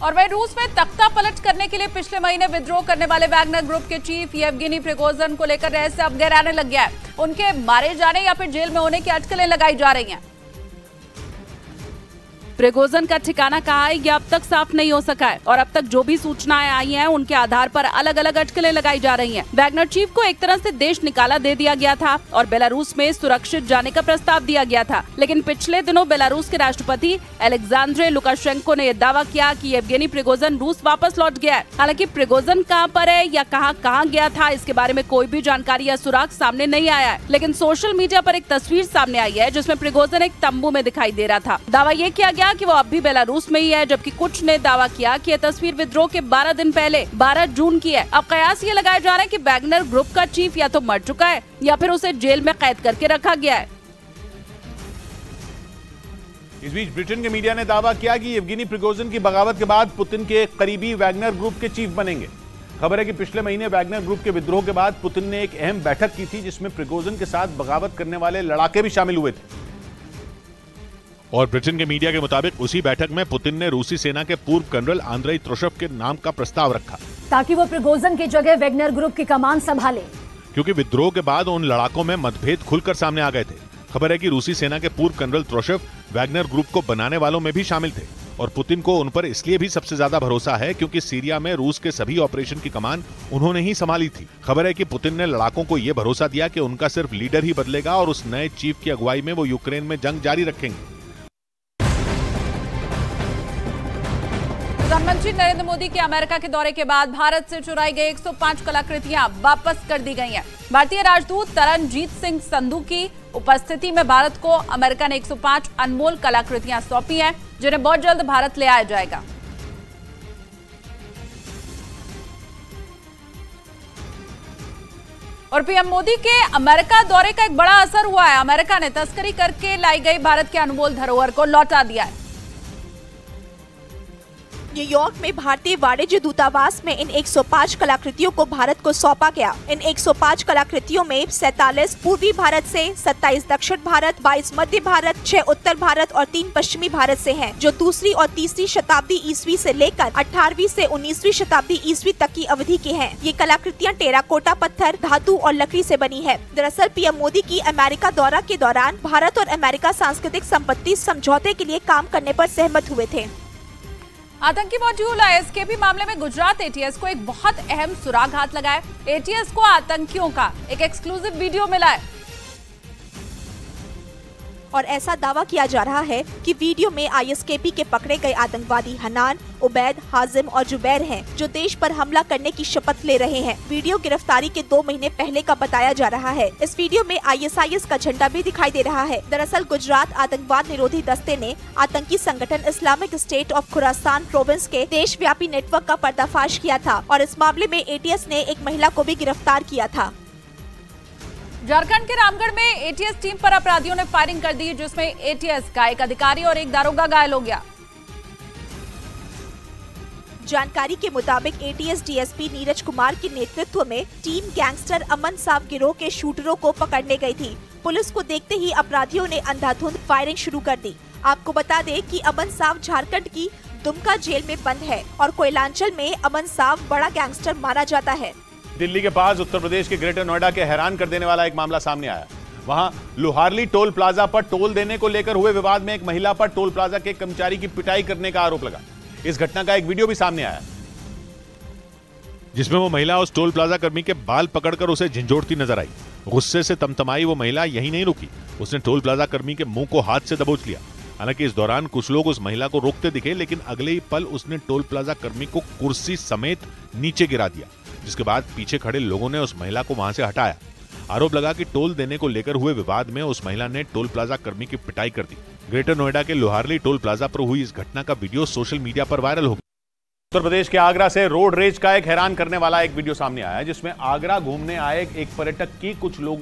और वहीं रूस में तख्ता पलट करने के लिए पिछले महीने विद्रोह करने वाले वैगनर ग्रुप के चीफ येवगेनी प्रिगोजिन को लेकर रहस्य अब गहराने लग गया है। उनके मारे जाने या फिर जेल में होने की अटकलें लगाई जा रही हैं। प्रिगोजिन का ठिकाना कहाँ है यह अब तक साफ नहीं हो सका है और अब तक जो भी सूचनाएं आई हैं उनके आधार पर अलग अलग अटकलें लगाई जा रही हैं। वैगनर चीफ को एक तरह से देश निकाला दे दिया गया था और बेलारूस में सुरक्षित जाने का प्रस्ताव दिया गया था, लेकिन पिछले दिनों बेलारूस के राष्ट्रपति अलेक्जेंडर लुकाशेंको ने यह दावा किया कि येवगेनी प्रिगोजिन रूस वापस लौट गया है। हालांकि प्रिगोजिन कहाँ पर है या कहाँ गया था इसके बारे में कोई भी जानकारी या सुराग सामने नहीं आया है, लेकिन सोशल मीडिया पर एक तस्वीर सामने आई है जिसमें प्रिगोजिन एक तंबू में दिखाई दे रहा था। दावा ये किया गया कि वो अब भी बेलारूस में ही है, जबकि कुछ ने दावा किया कि यह तस्वीर विद्रोह के 12 दिन पहले 12 जून की है। अब कयास ये लगाए जा रहे हैं कि वैगनर ग्रुप का चीफ या तो मर चुका है या फिर उसे जेल में कैद करके रखा गया है। इस बीच ब्रिटेन के मीडिया ने दावा किया कि येवगेनी प्रिगोजिन की बगावत के बाद पुतिन के करीबी वैगनर ग्रुप के चीफ बनेंगे। खबर है कि पिछले महीने वैगनर ग्रुप के विद्रोह के बाद पुतिन ने एक अहम बैठक की थी जिसमें प्रिगोजिन के साथ बगावत करने वाले लड़ाके भी शामिल हुए थे। और ब्रिटेन के मीडिया के मुताबिक उसी बैठक में पुतिन ने रूसी सेना के पूर्व कर्नल आंद्रेई त्रोशेव के नाम का प्रस्ताव रखा ताकि वो प्रिगोजिन की जगह वैगनर ग्रुप की कमान संभाले, क्योंकि विद्रोह के बाद उन लड़ाकों में मतभेद खुलकर सामने आ गए थे। खबर है कि रूसी सेना के पूर्व कर्नल त्रोशेव वैगनर ग्रुप को बनाने वालों में भी शामिल थे और पुतिन को उन पर इसलिए भी सबसे ज्यादा भरोसा है क्योंकि सीरिया में रूस के सभी ऑपरेशन की कमान उन्होंने ही संभाली थी। खबर है कि पुतिन ने लड़ाकों को यह भरोसा दिया कि उनका सिर्फ लीडर ही बदलेगा और उस नए चीफ की अगुवाई में वो यूक्रेन में जंग जारी रखेंगे। प्रधानमंत्री नरेंद्र मोदी के अमेरिका के दौरे के बाद भारत से चुराई गई 105 कलाकृतियां वापस कर दी गई हैं। भारतीय राजदूत तरनजीत सिंह संधू की उपस्थिति में भारत को अमेरिका ने 105 अनमोल कलाकृतियां सौंपी हैं, जिन्हें बहुत जल्द भारत ले आया जाएगा। और पीएम मोदी के अमेरिका दौरे का एक बड़ा असर हुआ है। अमेरिका ने तस्करी करके लाई गई भारत के अनमोल धरोहर को लौटा दिया है। न्यूयॉर्क में भारतीय वाणिज्य दूतावास में इन 105 कलाकृतियों को भारत को सौंपा गया। इन 105 कलाकृतियों में 47 पूर्वी भारत से, 27 दक्षिण भारत, 22 मध्य भारत, 6 उत्तर भारत और 3 पश्चिमी भारत से हैं, जो दूसरी और तीसरी शताब्दी ईस्वी से लेकर 18वीं से 19वीं शताब्दी ईस्वी तक की अवधि की हैं। ये कलाकृतियाँ टेराकोटा पत्थर, धातु और लकड़ी से बनी है। दरअसल पीएम मोदी की अमेरिका दौरा के दौरान भारत और अमेरिका सांस्कृतिक संपत्ति समझौते के लिए काम करने पर सहमत हुए थे। आतंकी मॉड्यूल आईएसकेपी मामले में गुजरात एटीएस को एक बहुत अहम सुराग हाथ लगा है। एटीएस को आतंकियों का एक एक्सक्लूसिव वीडियो मिला है और ऐसा दावा किया जा रहा है कि वीडियो में आईएसकेपी के पकड़े गए आतंकवादी हनान, उबैद, हाजिम और जुबैर हैं, जो देश पर हमला करने की शपथ ले रहे हैं। वीडियो गिरफ्तारी के 2 महीने पहले का बताया जा रहा है। इस वीडियो में आईएसआईएस का झंडा भी दिखाई दे रहा है। दरअसल गुजरात आतंकवाद निरोधी दस्ते ने आतंकी संगठन Islamic state of Khorasan province के देशव्यापी नेटवर्क का पर्दाफाश किया था और इस मामले में एटीएस ने एक महिला को भी गिरफ्तार किया था। झारखंड के रामगढ़ में एटीएस टीम पर अपराधियों ने फायरिंग कर दी, जिसमें एटीएस का एक अधिकारी और एक दारोगा घायल हो गया। जानकारी के मुताबिक एटीएस डीएसपी नीरज कुमार के नेतृत्व में टीम गैंगस्टर अमन साव गिरोह के शूटरों को पकड़ने गई थी। पुलिस को देखते ही अपराधियों ने अंधाधुंध फायरिंग शुरू कर दी। आपको बता दें कि अमन साव झारखंड की दुमका जेल में बंद है और कोयलांचल में अमन साव बड़ा गैंगस्टर माना जाता है। दिल्ली के पास उत्तर प्रदेश के ग्रेटर नोएडा के हैरान कर देने वाला एक मामला सामने आया। वहां लोहारली टोल प्लाजा पर टोल देने को लेकर हुए विवाद में एक महिला पर टोल प्लाजा के कर्मचारी की पिटाई करने का आरोप लगा। इस घटना का एक वीडियो भी सामने आया, जिसमें वो महिला उस टोल प्लाजा कर्मी के बाल पकड़कर उसे झंझोड़ती नजर आई। गुस्से से तमतमाई वो महिला यही नहीं रुकी, उसने टोल प्लाजा कर्मी के मुंह को हाथ से दबोच लिया। हालांकि इस दौरान कुछ लोग उस महिला को रोकते दिखे, लेकिन अगले ही पल उसने टोल प्लाजा कर्मी को कुर्सी समेत नीचे गिरा दिया, जिसके बाद पीछे खड़े लोगों ने उस महिला को वहां से हटाया। आरोप लगा कि टोल देने को लेकर हुए विवाद में उस महिला ने टोल प्लाजा कर्मी की पिटाई कर दी। ग्रेटर नोएडा के लोहारली टोल प्लाजा पर हुई इस घटना का वीडियो सोशल मीडिया पर वायरल हो गया। उत्तर प्रदेश के आगरा से रोड रेज का एक हैरान करने वाला एक वीडियो सामने आया है, जिसमें आगरा घूमने आए एक पर्यटक की कुछ लोग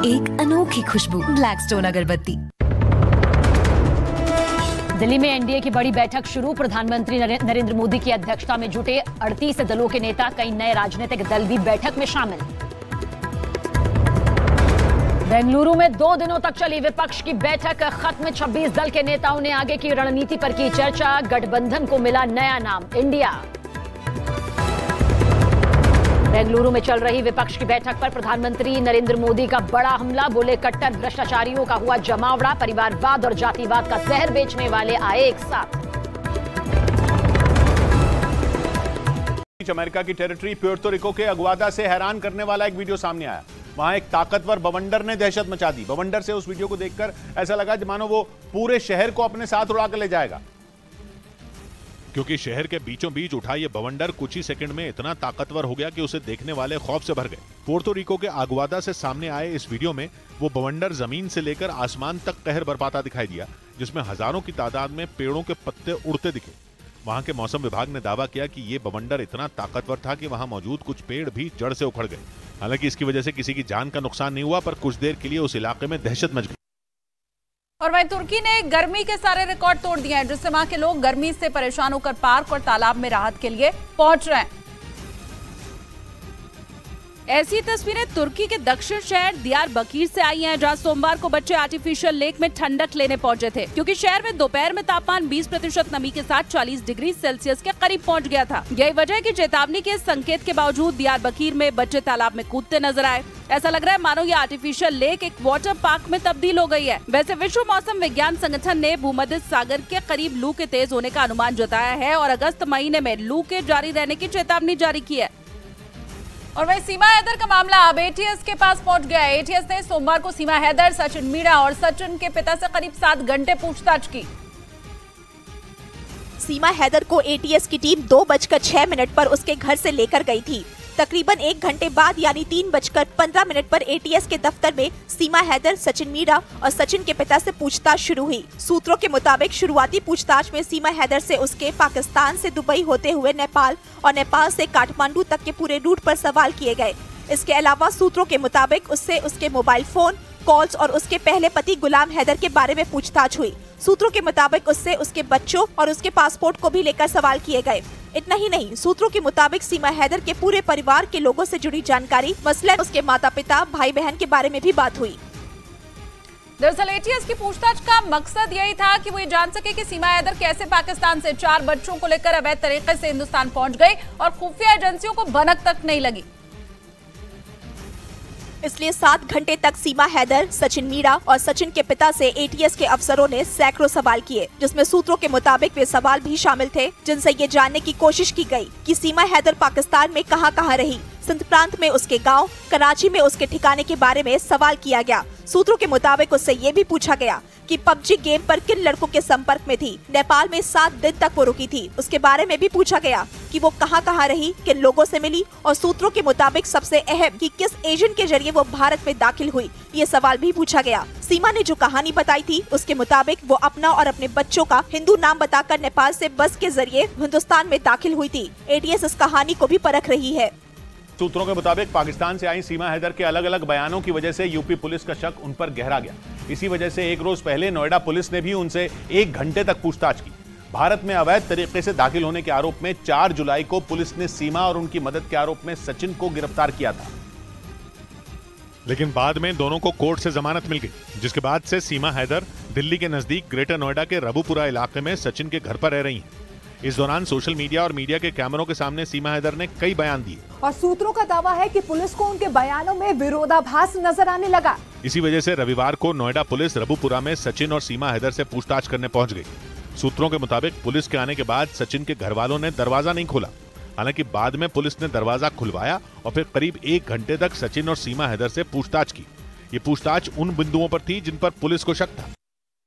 एक अनोखी खुशबू ब्लैकस्टोन अगरबत्ती। दिल्ली में एनडीए की बड़ी बैठक शुरू। प्रधानमंत्री नरेंद्र मोदी की अध्यक्षता में जुटे 38 दलों के नेता, कई नए राजनीतिक दल भी बैठक में शामिल। बेंगलुरु में 2 दिनों तक चली विपक्ष की बैठक खत्म। 26 दल के नेताओं ने आगे की रणनीति पर की चर्चा। गठबंधन को मिला नया नाम, इंडिया। बेंगलुरु में चल रही विपक्ष की बैठक पर प्रधानमंत्री नरेंद्र मोदी का बड़ा हमला। बोले कट्टर भ्रष्टाचारियों का हुआ जमावड़ा, परिवारवाद और जातिवाद का जहर बेचने वाले आए एक साथ। अमेरिका की टेरिटरी प्यूर्तो रिको के अगुआदा से हैरान करने वाला एक वीडियो सामने आया। वहां एक ताकतवर बवंडर ने दहशत मचा दी। बवंडर से उस वीडियो को देखकर ऐसा लगा मानो वो पूरे शहर को अपने साथ उड़ा कर ले जाएगा, क्योंकि शहर के बीचों बीच उठा ये बवंडर कुछ ही सेकंड में इतना ताकतवर हो गया कि उसे देखने वाले खौफ से भर गए। पोर्तो रिको के अगुआदा से सामने आए इस वीडियो में वो बवंडर जमीन से लेकर आसमान तक कहर बरपाता दिखाई दिया, जिसमें हजारों की तादाद में पेड़ों के पत्ते उड़ते दिखे। वहां के मौसम विभाग ने दावा किया कि ये बवंडर इतना ताकतवर था कि वहां मौजूद कुछ पेड़ भी जड़ से उखड़ गए। हालांकि इसकी वजह से किसी की जान का नुकसान नहीं हुआ, पर कुछ देर के लिए उस इलाके में दहशत मच गई। और वहीं तुर्की ने गर्मी के सारे रिकॉर्ड तोड़ दिए हैं, जिससे वहां के लोग गर्मी से परेशान होकर पार्क और तालाब में राहत के लिए पहुंच रहे हैं। ऐसी तस्वीरें तुर्की के दक्षिण शहर दियारबकीर से आई हैं, जहां सोमवार को बच्चे आर्टिफिशियल लेक में ठंडक लेने पहुंचे थे, क्योंकि शहर में दोपहर में तापमान 20% नमी के साथ 40 डिग्री सेल्सियस के करीब पहुंच गया था। यही वजह है कि चेतावनी के संकेत के बावजूद दियारबकीर में बच्चे तालाब में कूदते नजर आए। ऐसा लग रहा है मानो ये आर्टिफिशियल लेक एक वाटर पार्क में तब्दील हो गई है। वैसे विश्व मौसम विज्ञान संगठन ने भूमध्य सागर के करीब लू के तेज होने का अनुमान जताया है और अगस्त महीने में लू के जारी रहने की चेतावनी जारी की है। और वही सीमा हैदर का मामला अब एटीएस के पास पहुंच गया है। एटीएस ने सोमवार को सीमा हैदर, सचिन मीणा और सचिन के पिता से करीब 7 घंटे पूछताछ की। सीमा हैदर को एटीएस की टीम 2:06 पर उसके घर से लेकर गई थी। तकरीबन 1 घंटे बाद यानी 3:15 पर एटीएस के दफ्तर में सीमा हैदर, सचिन मीणा और सचिन के पिता से पूछताछ शुरू हुई। सूत्रों के मुताबिक शुरुआती पूछताछ में सीमा हैदर से उसके पाकिस्तान से दुबई होते हुए नेपाल और नेपाल से काठमांडू तक के पूरे रूट पर सवाल किए गए। इसके अलावा सूत्रों के मुताबिक उससे उसके मोबाइल फोन, कॉल्स और उसके पहले पति गुलाम हैदर के बारे में पूछताछ हुई। सूत्रों के मुताबिक उससे उसके बच्चों और उसके पासपोर्ट को भी लेकर सवाल किए गए। इतना ही नहीं, सूत्रों के मुताबिक सीमा हैदर के पूरे परिवार के लोगों से जुड़ी जानकारी, मसलन उसके माता पिता, भाई बहन के बारे में भी बात हुई। दरअसल एटीएस की पूछताछ का मकसद यही था कि वो ये जान सके कि सीमा हैदर कैसे पाकिस्तान से 4 बच्चों को लेकर अवैध तरीके से हिंदुस्तान पहुंच गई और खुफिया एजेंसियों को भनक तक नहीं लगी। इसलिए 7 घंटे तक सीमा हैदर, सचिन मीणा और सचिन के पिता से एटीएस के अफसरों ने सैकड़ों सवाल किए, जिसमें सूत्रों के मुताबिक वे सवाल भी शामिल थे जिनसे ये जानने की कोशिश की गई कि सीमा हैदर पाकिस्तान में कहां-कहां रही। सिंध प्रांत में उसके गांव, कराची में उसके ठिकाने के बारे में सवाल किया गया। सूत्रों के मुताबिक उससे ये भी पूछा गया कि पबजी गेम पर किन लड़कों के संपर्क में थी। नेपाल में 7 दिन तक वो रुकी थी, उसके बारे में भी पूछा गया कि वो कहां-कहां रही, किन लोगों से मिली और सूत्रों के मुताबिक सबसे अहम कि किस एजेंट के जरिए वो भारत में दाखिल हुई, ये सवाल भी पूछा गया। सीमा ने जो कहानी बताई थी उसके मुताबिक वो अपना और अपने बच्चों का हिंदू नाम बताकर नेपाल से बस के जरिए हिंदुस्तान में दाखिल हुई थी। एटीएस इस कहानी को भी परख रही है। सूत्रों के मुताबिक पाकिस्तान से आई सीमा हैदर के अलग अलग बयानों की वजह से यूपी पुलिस का शक उन पर गहरा गया। इसी वजह से एक रोज पहले नोएडा पुलिस ने भी उनसे 1 घंटे तक पूछताछ की। भारत में अवैध तरीके से दाखिल होने के आरोप में 4 जुलाई को पुलिस ने सीमा और उनकी मदद के आरोप में सचिन को गिरफ्तार किया था, लेकिन बाद में दोनों को कोर्ट से जमानत मिल गई, जिसके बाद से सीमा हैदर दिल्ली के नजदीक ग्रेटर नोएडा के रबुपुरा इलाके में सचिन के घर पर रह रही हैं। इस दौरान सोशल मीडिया और मीडिया के कैमरों के सामने सीमा हैदर ने कई बयान दिए और सूत्रों का दावा है कि पुलिस को उनके बयानों में विरोधाभास नजर आने लगा। इसी वजह से रविवार को नोएडा पुलिस रबुपुरा में सचिन और सीमा हैदर से पूछताछ करने पहुंच गई। सूत्रों के मुताबिक पुलिस के आने के बाद सचिन के घर वालों ने दरवाजा नहीं खोला, हालांकि बाद में पुलिस ने दरवाजा खुलवाया और फिर करीब 1 घंटे तक सचिन और सीमा हैदर से पूछताछ की। ये पूछताछ उन बिंदुओं पर थी जिन पर पुलिस को शक था।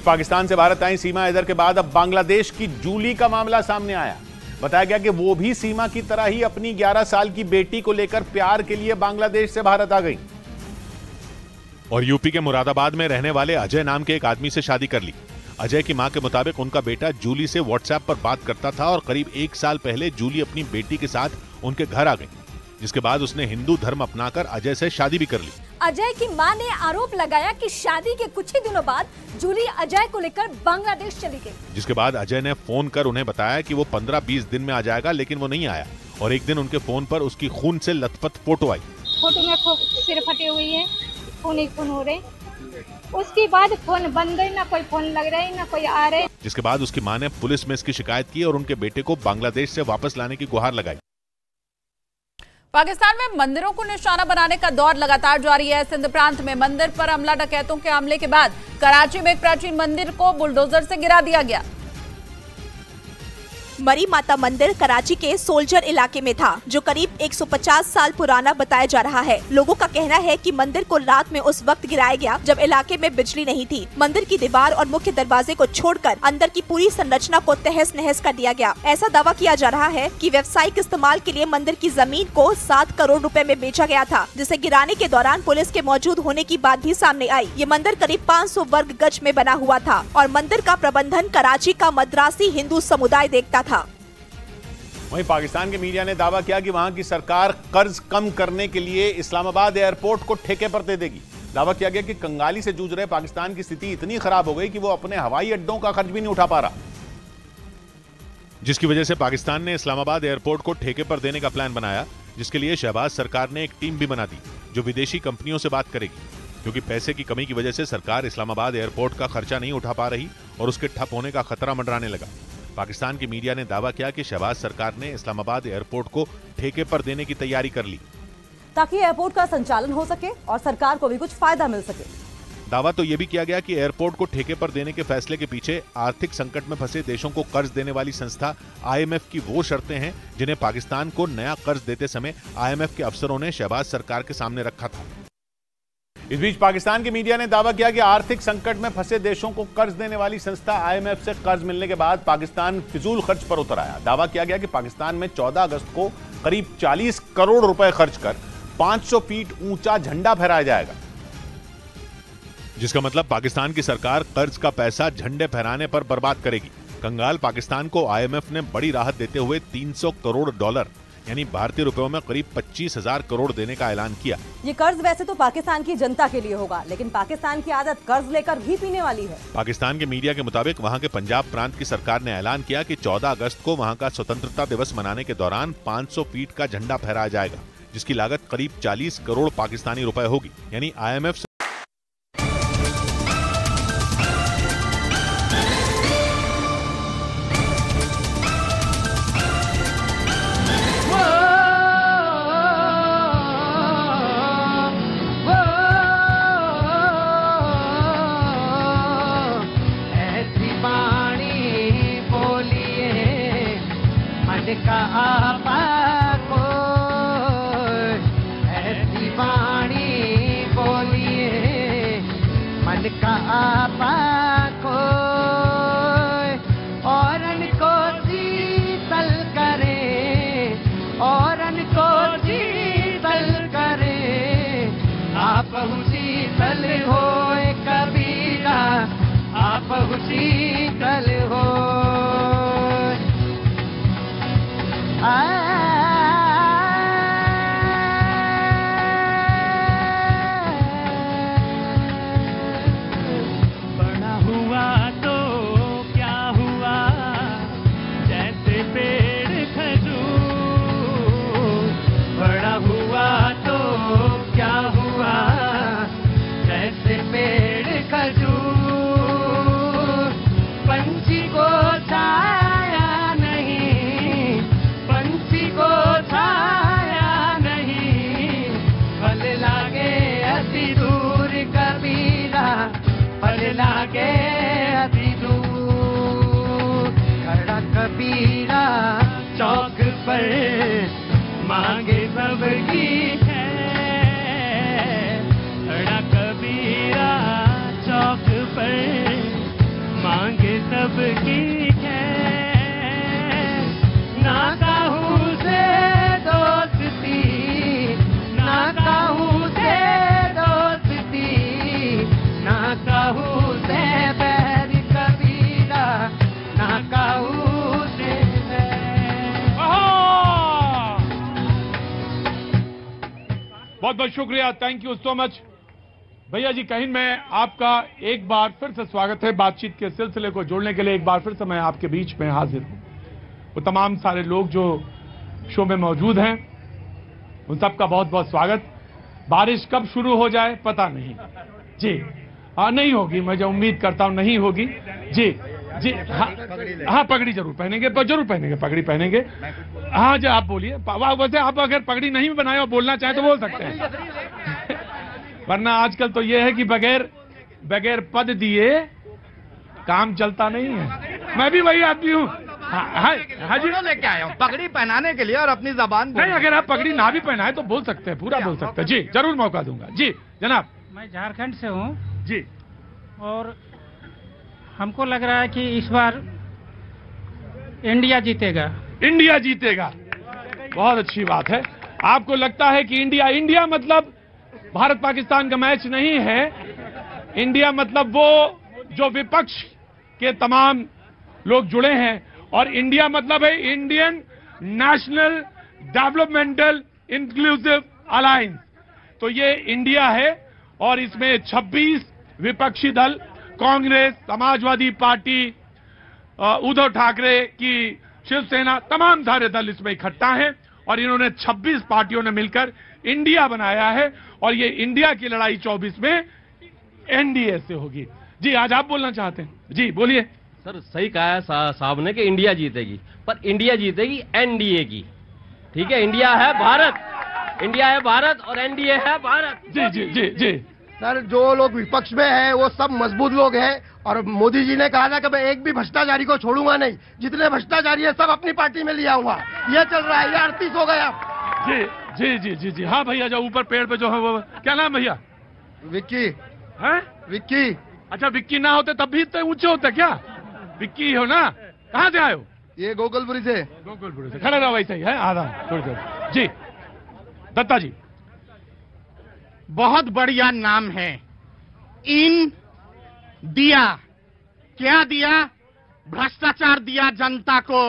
पाकिस्तान से भारत आई सीमा हैदर के बाद अब बांग्लादेश की जूली का मामला सामने आया। बताया गया कि वो भी सीमा की तरह ही अपनी 11 साल की बेटी को लेकर प्यार के लिए बांग्लादेश से भारत आ गई और यूपी के मुरादाबाद में रहने वाले अजय नाम के एक आदमी से शादी कर ली। अजय की मां के मुताबिक उनका बेटा जूली से व्हाट्सएप पर बात करता था और करीब 1 साल पहले जूली अपनी बेटी के साथ उनके घर आ गई, जिसके बाद उसने हिंदू धर्म अपनाकर अजय से शादी भी कर ली। अजय की मां ने आरोप लगाया कि शादी के कुछ ही दिनों बाद जूली अजय को लेकर बांग्लादेश चली गई, जिसके बाद अजय ने फोन कर उन्हें बताया कि वो 15-20 दिन में आ जाएगा, लेकिन वो नहीं आया और एक दिन उनके फोन पर उसकी खून से लथपथ फोटो आई। फोटो में सिर फटे हुई है, खून ही खून हो रहे। उसके बाद फोन बंद गई, ना कोई फोन लग रहा है ना कोई आ रहे। जिसके बाद उसकी मां ने पुलिस में इसकी शिकायत की और उनके बेटे को बांग्लादेश से वापस लाने की गुहार लगाई। पाकिस्तान में मंदिरों को निशाना बनाने का दौर लगातार जारी है। सिंध प्रांत में मंदिर पर हमला डकैतों के हमले के बाद कराची में एक प्राचीन मंदिर को बुलडोजर से गिरा दिया गया। मरी माता मंदिर कराची के सोल्जर इलाके में था, जो करीब 150 साल पुराना बताया जा रहा है। लोगों का कहना है कि मंदिर को रात में उस वक्त गिराया गया जब इलाके में बिजली नहीं थी। मंदिर की दीवार और मुख्य दरवाजे को छोड़कर अंदर की पूरी संरचना को तहस नहस कर दिया गया। ऐसा दावा किया जा रहा है कि व्यावसायिक इस्तेमाल के लिए मंदिर की जमीन को 7 करोड़ रुपए में बेचा गया था, जिसे गिराने के दौरान पुलिस के मौजूद होने की बात भी सामने आई। ये मंदिर करीब 500 वर्ग गज में बना हुआ था और मंदिर का प्रबंधन कराची का मद्रासी हिंदू समुदाय देखता था। वहीं पाकिस्तान के मीडिया ने दावा किया कि वहां की सरकार कर्ज कम करने के लिए इस्लामाबाद एयरपोर्ट को ठेके पर दे देगी। दावा किया गया कि कंगाली से जूझ रहे पाकिस्तान की स्थिति इतनी खराब हो गई कि वो अपने हवाई अड्डों का खर्च भी नहीं उठा पा रहा, जिसकी वजह से पाकिस्तान ने इस्लामाबाद एयरपोर्ट को ठेके पर देने का प्लान बनाया, जिसके लिए शहबाज सरकार ने एक टीम भी बना दी जो विदेशी कंपनियों से बात करेगी, क्योंकि पैसे की कमी की वजह से सरकार इस्लामाबाद एयरपोर्ट का खर्चा नहीं उठा पा रही और उसके ठप होने का खतरा मंडराने लगा। पाकिस्तान की मीडिया ने दावा किया कि शहबाज सरकार ने इस्लामाबाद एयरपोर्ट को ठेके पर देने की तैयारी कर ली ताकि एयरपोर्ट का संचालन हो सके और सरकार को भी कुछ फायदा मिल सके। दावा तो यह भी किया गया कि एयरपोर्ट को ठेके पर देने के फैसले के पीछे आर्थिक संकट में फंसे देशों को कर्ज देने वाली संस्था IMF की वो शर्तें हैं जिन्हें पाकिस्तान को नया कर्ज देते समय IMF के अफसरों ने शहबाज सरकार के सामने रखा था। इस बीच पाकिस्तान की मीडिया ने दावा किया कि आर्थिक संकट में फंसे देशों को कर्ज देने वाली संस्था IMF से कर्ज मिलने के बाद पाकिस्तान फिजूल खर्च पर उतर आया। दावा किया गया कि पाकिस्तान में 14 अगस्त को करीब 40 करोड़ रुपए खर्च कर 500 फीट ऊंचा झंडा फहराया जाएगा, जिसका मतलब पाकिस्तान की सरकार कर्ज का पैसा झंडे फहराने पर बर्बाद करेगी। कंगाल पाकिस्तान को IMF ने बड़ी राहत देते हुए $300 करोड़ यानी भारतीय रुपयों में करीब 25,000 करोड़ देने का ऐलान किया। ये कर्ज वैसे तो पाकिस्तान की जनता के लिए होगा, लेकिन पाकिस्तान की आदत कर्ज लेकर भी पीने वाली है। पाकिस्तान के मीडिया के मुताबिक वहां के पंजाब प्रांत की सरकार ने ऐलान किया कि 14 अगस्त को वहां का स्वतंत्रता दिवस मनाने के दौरान 500 फीट का झंडा फहराया जाएगा, जिसकी लागत करीब 40 करोड़ पाकिस्तानी रुपए होगी। यानी IMF से मांगे सबकी है, खड़ा कबीरा चौक पर मांगे सबकी है, ना बहुत बहुत शुक्रिया, थैंक यू सो मच। भैया जी कहीं मैं आपका एक बार फिर से स्वागत है। बातचीत के सिलसिले को जोड़ने के लिए एक बार फिर से मैं आपके बीच में हाजिर हूं। वो तमाम सारे लोग जो शो में मौजूद हैं उन सबका बहुत बहुत स्वागत। बारिश कब शुरू हो जाए पता नहीं जी। हाँ नहीं होगी, मैं जो उम्मीद करता हूं नहीं होगी जी जी। हाँ पगड़ी जरूर पहनेंगे, जरूर पहनेंगे, पगड़ी पहनेंगे। हाँ जी आप बोलिए। वैसे आप अगर पगड़ी नहीं भी बनाए और बोलना चाहें तो बोल सकते हैं, वरना आजकल तो ये है कि बगैर पद दिए काम चलता नहीं है। मैं भी वही आदमी हूँ। हाँ जी लेके आया हूँ पगड़ी पहनाने के लिए और अपनी जबान नहीं, अगर आप पगड़ी ना भी पहनाए तो बोल सकते हैं, पूरा बोल सकते हैं जी। जरूर मौका दूंगा जी। जनाब मैं झारखंड से हूँ जी, और हमको लग रहा है कि इस बार इंडिया जीतेगा। इंडिया जीतेगा, बहुत अच्छी बात है। आपको लगता है कि इंडिया मतलब भारत पाकिस्तान का मैच नहीं है। इंडिया मतलब वो जो विपक्ष के तमाम लोग जुड़े हैं, और इंडिया मतलब है Indian national developmental inclusive alliance. तो ये इंडिया है और इसमें 26 विपक्षी दल, कांग्रेस, समाजवादी पार्टी, उद्धव ठाकरे की शिवसेना, तमाम सारे दल इसमें इकट्ठा हैं और इन्होंने 26 पार्टियों ने मिलकर इंडिया बनाया है। और ये इंडिया की लड़ाई 24 में एनडीए से होगी। जी आज आप बोलना चाहते हैं, जी बोलिए। सर सही कहा है साहब ने कि इंडिया जीतेगी, पर इंडिया जीतेगी एनडीए की। ठीक है, इंडिया है भारत और एनडीए है भारत। जी जी जी जी। सर जो लोग विपक्ष में हैं वो सब मजबूत लोग हैं, और मोदी जी ने कहा था कि मैं एक भी भ्रष्टाचारी को छोड़ूंगा नहीं, जितने भ्रष्टाचारी है सब अपनी पार्टी में ले आऊंगा। ये चल रहा है, ये 38 हो गया। जी जी जी जी जी। हाँ भैया, जो ऊपर पेड़ पे जो है वो क्या नाम भैया? विक्की। हैं? विक्की। अच्छा विक्की ना होते तब भी इतने ऊंचे होते क्या? विक्की हो ना? कहाँ से आए हो? ये गोकुलपुरी से। गोकुलपुरी से। खड़े रहो वैसे ही है, आधा थोड़ी देर। जी दत्ता जी। बहुत बढ़िया नाम है। दिया क्या दिया? भ्रष्टाचार दिया जनता को,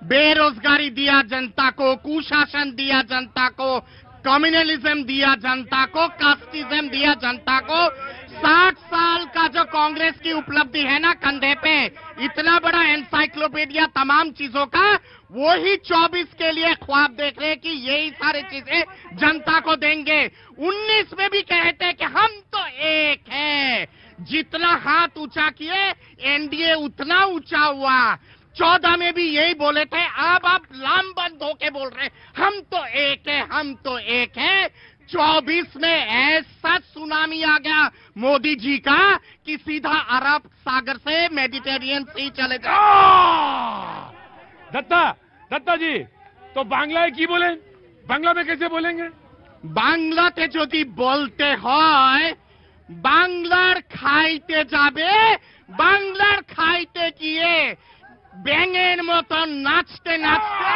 बेरोजगारी दिया जनता को, कुशासन दिया जनता को, कम्युनलिज्म दिया जनता को, कास्टिज्म दिया जनता को। 60 साल का जो कांग्रेस की उपलब्धि है ना कंधे पे, इतना बड़ा एनसाइक्लोपीडिया तमाम चीजों का, वो ही 24 के लिए ख्वाब देख रहे हैं कि यही सारी चीजें जनता को देंगे। 19 में भी कहते कि हम तो एक है, जितना हाथ ऊंचा किए एनडीए उतना ऊंचा हुआ। 14 में भी यही बोले थे, अब आप लामबंद होके बोल रहे हम तो एक है, हम तो एक है। 24 में ऐसा सुनामी आ गया मोदी जी का कि सीधा अरब सागर से मेडिटेरियन सी चले गए। दत्ता जी तो बांग्ला की बोले, बांग्ला में कैसे बोलेंगे? बांग्लाते যদি বলতে হয় বাংলার খাইতে যাবে, বাংলার খাইতে গিয়ে ব্যাঙের মতন নাচতে নাচতে।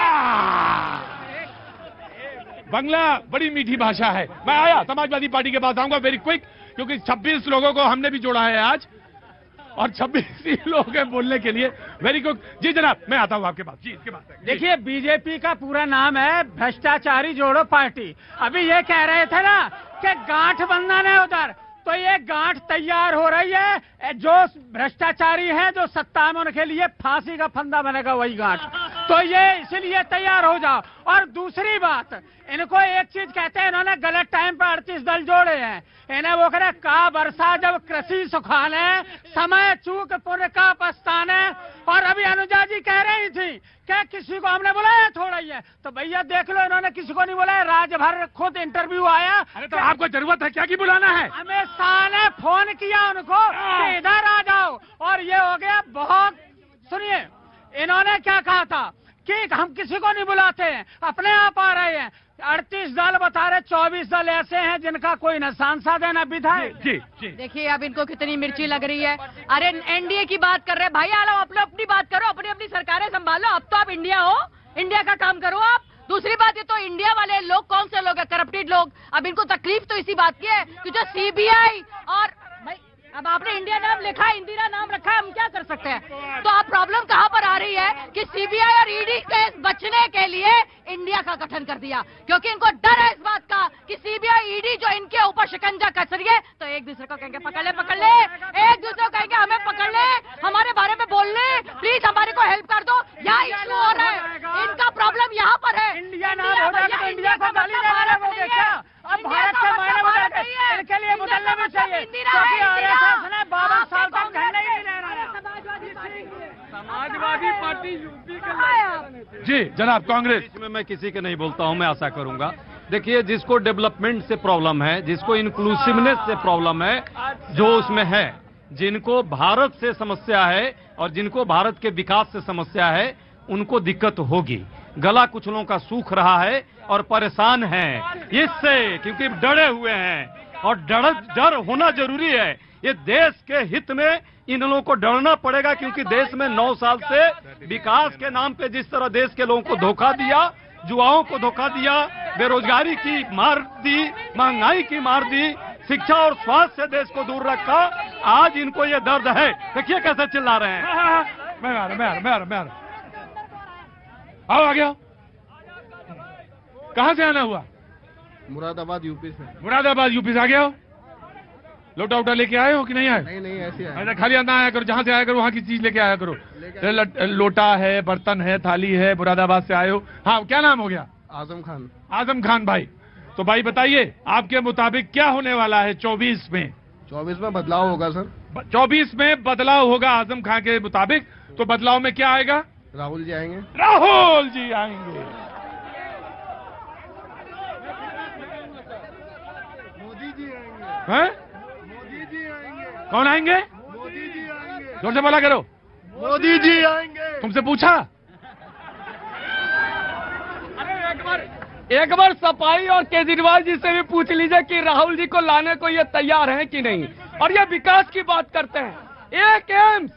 बांग्ला बड़ी मीठी भाषा है। मैं आया समाजवादी पार्टी के पास आऊंगा वेरी क्विक, क्योंकि 26 लोगों को हमने भी जोड़ा है आज, और 26 ही लोग हैं बोलने के लिए। Very good. जी जनाब मैं आता हूं आपके पास। जी इसके बाद देखिए, बीजेपी का पूरा नाम है भ्रष्टाचारी जोड़ो पार्टी। अभी ये कह रहे थे ना कि गांठबंधन है उधर, तो ये गांठ तैयार हो रही है। जो भ्रष्टाचारी है, जो सत्ता में उनके लिए फांसी का फंदा बनेगा वही गांठ, तो ये इसलिए तैयार हो जाओ। और दूसरी बात, इनको एक चीज कहते हैं, इन्होंने गलत टाइम पर 38 दल जोड़े हैं। इन्हें वो कह रहे का वर्षा जब कृषि सुखाने, समय चूक पुण्य का पछताने। और अभी अनुजा जी कह रही थी क्या किसी को हमने बुलाया थोड़ा ही है, तो भैया देख लो इन्होंने किसी को नहीं बुलाया। राजभर खुद इंटरव्यू आया। अरे तो आपको जरूरत है क्या कि बुलाना है? अमित शाह ने फोन किया उनको कि इधर आ जाओ, और ये हो गया बहुत। सुनिए इन्होंने क्या कहा था कि हम किसी को नहीं बुलाते हैं, अपने आप आ रहे हैं। 38 दल बता रहे, 24 दल ऐसे हैं जिनका कोई न सांसद है न विधायक। जी जी। देखिए अब इनको कितनी मिर्ची लग रही है। अरे एनडीए की बात कर रहे हैं भाई, आलो आप लोग अपनी बात करो, अपनी अपनी सरकारें संभालो। अब तो आप इंडिया हो, इंडिया का काम करो आप। दूसरी बात ये तो इंडिया वाले लोग कौन से लोग हैं? करप्टेड लोग। अब इनको तकलीफ तो इसी बात की है कि जो सीबीआई और भाई, अब आपने इंडिया नाम लिखा है, इंदिरा नाम रखा है, हम क्या कर सकते हैं? तो आप प्रॉब्लम कहाँ पर आ रही है कि सीबीआई और ईडी से बचने के लिए इंडिया का गठन कर दिया, क्योंकि इनको डर है इस बात का कि सीबीआई ईडी जो इनके ऊपर शिकंजा कस रही है, तो एक दूसरे को कहेंगे पकड़ ले, एक दूसरे को कहेंगे हमें पकड़ ले, हमारे बारे में बोल ले, प्लीज हमारे को हेल्प कर दो। यहाँ इश्यू हो रहा है, इनका प्रॉब्लम यहाँ पर है। इंडिया नाम हो रहा है, इंडिया को गाली दे रहा है वो देखा। अब भारत से मायने बदलते हैं, इनके लिए बदलना भी चाहिए, क्योंकि आरएसएस ने 52 साल तक झंडे ही नहीं लहराया। समाजवादी पार्टी यूपी के जी जनाब कांग्रेस इसमें मैं किसी के नहीं बोलता हूं, मैं आशा करूंगा। देखिए, जिसको डेवलपमेंट से प्रॉब्लम है, जिसको इंक्लूसिवनेस से प्रॉब्लम है, जो उसमें है, जिनको भारत से समस्या है और जिनको भारत के विकास से समस्या है, उनको दिक्कत होगी। गला कुचलों का सूख रहा है और परेशान हैं इससे, क्योंकि डरे हुए हैं और डर होना जरूरी है। ये देश के हित में इन लोगों को डरना पड़ेगा, क्योंकि देश में 9 साल से विकास के नाम पे जिस तरह देश के लोगों को धोखा दिया, युवाओं को धोखा दिया, बेरोजगारी की मार दी, महंगाई की मार दी, शिक्षा और स्वास्थ्य से देश को दूर रखा, आज इनको ये दर्द है। देखिए कैसे चिल्ला रहे हैं। मैं आओ आ गया। कहां से आना हुआ? मुरादाबाद यूपी से। मुरादाबाद यूपी से आ गया हो? लोटा उटा लेके आए हो कि नहीं आए? नहीं ऐसे आए। ऐसा खाली ना आया करो, जहां से आया करो वहां की चीज लेके आया करो। लोटा है, बर्तन है, थाली है, मुरादाबाद से आए हो। हाँ, क्या नाम हो गया? आजम खान। आजम खान भाई, तो भाई बताइए आपके मुताबिक क्या होने वाला है 24 में? 24 में बदलाव होगा सर। 24 में बदलाव होगा आजम खान के मुताबिक। तो बदलाव में क्या आएगा? राहुल जी आएंगे। राहुल जी आएंगे। मोदी जी आएंगे। हैं? मोदी जी आएंगे। कौन आएंगे? मोदी जी आएंगे। जोर से बोला करो। मोदी जी आएंगे। तुमसे पूछा? एक बार सफाई और केजरीवाल जी से भी पूछ लीजिए कि राहुल जी को लाने को ये तैयार हैं कि नहीं। और ये विकास की बात करते हैं। एक एम्स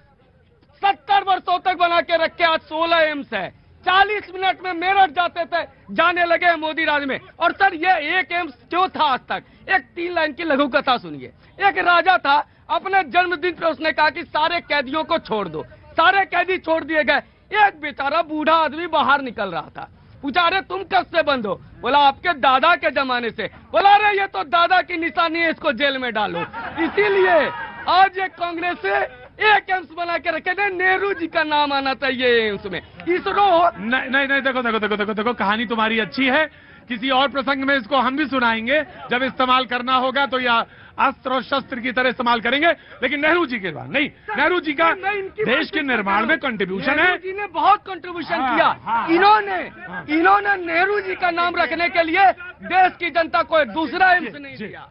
70 वर्षों तक बना के रखे, आज 16 एम्स है। 40 मिनट में मेरठ जाते थे, जाने लगे हैं मोदी राज में। और सर ये एक एम्स जो था आज तक, एक 3 लाइन की लघु कथा सुनिए। एक राजा था, अपने जन्मदिन पे उसने कहा कि सारे कैदियों को छोड़ दो। सारे कैदी छोड़ दिए गए। एक बेचारा बूढ़ा आदमी बाहर निकल रहा था। पूछा, अरे तुम कब से बंद हो? बोला आपके दादा के जमाने से। बोला अरे ये तो दादा की निशानी है, इसको जेल में डालो। इसीलिए आज ये कांग्रेस से एक एम्स बना के रखे थे, नेहरू जी का नाम आना चाहिए एम्स में। इसरो नहीं, देखो, कहानी तुम्हारी अच्छी है। किसी और प्रसंग में इसको हम भी सुनाएंगे, जब इस्तेमाल करना होगा तो या अस्त्र और शस्त्र की तरह इस्तेमाल करेंगे। लेकिन नेहरू जी के बाद नहीं, नेहरू जी का देश के निर्माण में कंट्रीब्यूशन है। नेहरू जी ने बहुत कंट्रीब्यूशन किया। इन्होंने नेहरू जी का नाम रखने के लिए देश की जनता को एक दूसरा एम्स नहीं दिया।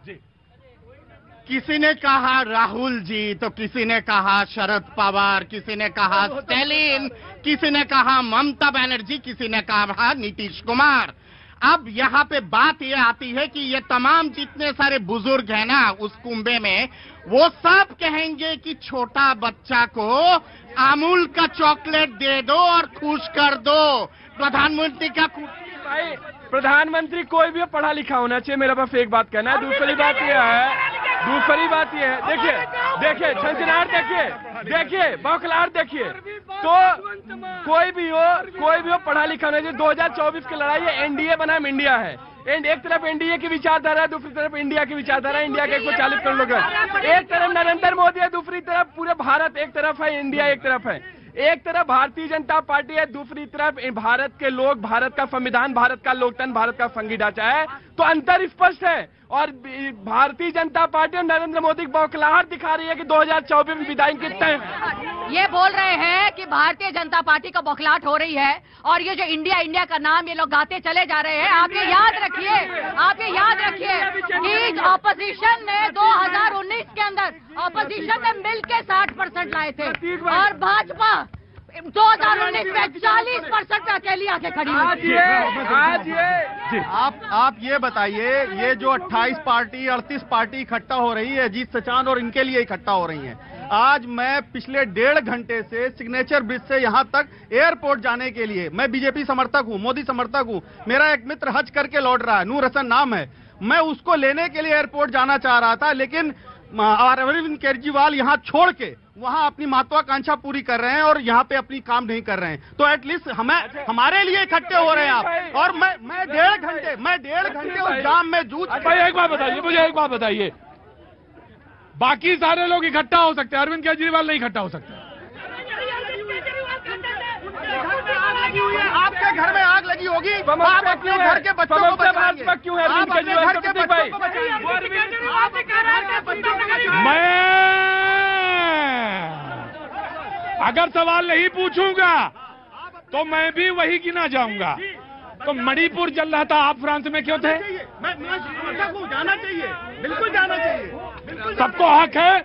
किसी ने कहा राहुल जी, तो किसी ने कहा शरद पवार, किसी ने कहा स्टैलिन, किसी ने कहा ममता बनर्जी, किसी ने कहा नीतीश कुमार। अब यहाँ पे बात ये आती है कि ये तमाम जितने सारे बुजुर्ग हैं ना उस कुंभे में, वो सब कहेंगे कि छोटा बच्चा को अमूल का चॉकलेट दे दो और खुश कर दो। प्रधानमंत्री का भाई, प्रधानमंत्री कोई भी पढ़ा लिखा होना चाहिए, मेरे पास एक बात कहना है। दूसरी बात यह है, देखिए झंझनार देखिए बौखलाहट देखिए। तो कोई भी हो पढ़ा लिखा होना चाहिए। 2024 की लड़ाई है, एनडीए बनाम इंडिया है। एक तरफ एनडीए की विचारधारा है, दूसरी तरफ इंडिया की विचारधारा है। इंडिया के 140 करोड़ लोग हैं। एक तरफ नरेंद्र मोदी है, दूसरी तरफ पूरे भारत। एक तरफ है इंडिया, एक तरफ है। एक तरफ भारतीय जनता पार्टी है, दूसरी तरफ भारत के लोग, भारत का संविधान, भारत का लोकतंत्र, भारत का संघीय ढांचा है। तो अंतर स्पष्ट है। और भारतीय जनता पार्टी और नरेंद्र मोदी की बौखलाहट दिखा रही है कि 2024 में विदाई कितने। ये बोल रहे हैं कि भारतीय जनता पार्टी का बौखलाहट हो रही है, और ये जो इंडिया का नाम ये लोग गाते चले जा रहे हैं। आप ये याद रखिए कि ऑपोजिशन ने 2019 के अंदर ऑपोजिशन ने मिलकर 60% लाए थे, और भाजपा 2019 में 40% पे अकेली आके खड़ी हुई। आप ये बताइए, ये जो 28 पार्टी 38 पार्टी इकट्ठा हो रही है, जीत सचान और इनके लिए इकट्ठा हो रही हैं। आज मैं पिछले 1.5 घंटे से सिग्नेचर ब्रिज से यहाँ तक एयरपोर्ट जाने के लिए, मैं बीजेपी समर्थक हूँ, मोदी समर्थक हूँ। मेरा एक मित्र हज करके लौट रहा है, नूर हसन नाम है। मैं उसको लेने के लिए एयरपोर्ट जाना चाह रहा था, लेकिन अरविंद केजरीवाल यहाँ छोड़ के वहां अपनी महत्वाकांक्षा पूरी कर रहे हैं और यहाँ पे अपनी काम नहीं कर रहे हैं। तो एटलीस्ट हमारे लिए इकट्ठे हो रहे हैं आप। और मैं डेढ़ घंटे उस जाम में जूझ। भाई एक बात बताइए, मुझे एक बात बताइए, बाकी सारे लोग इकट्ठा हो सकते हैं, अरविंद केजरीवाल नहीं इकट्ठा हो सकते? आपके घर में आग लगी होगी, आप अपने घर के बच्चों को बचाएंगे। क्यों है अरविंद केजरीवाल के बच्चों को मैं अगर सवाल नहीं पूछूंगा तो मैं भी वही गिना जाऊंगा। तो मणिपुर जल रहा था, आप फ्रांस में क्यों थे? जाना चाहिए, बिल्कुल जाना चाहिए। सबको हक है,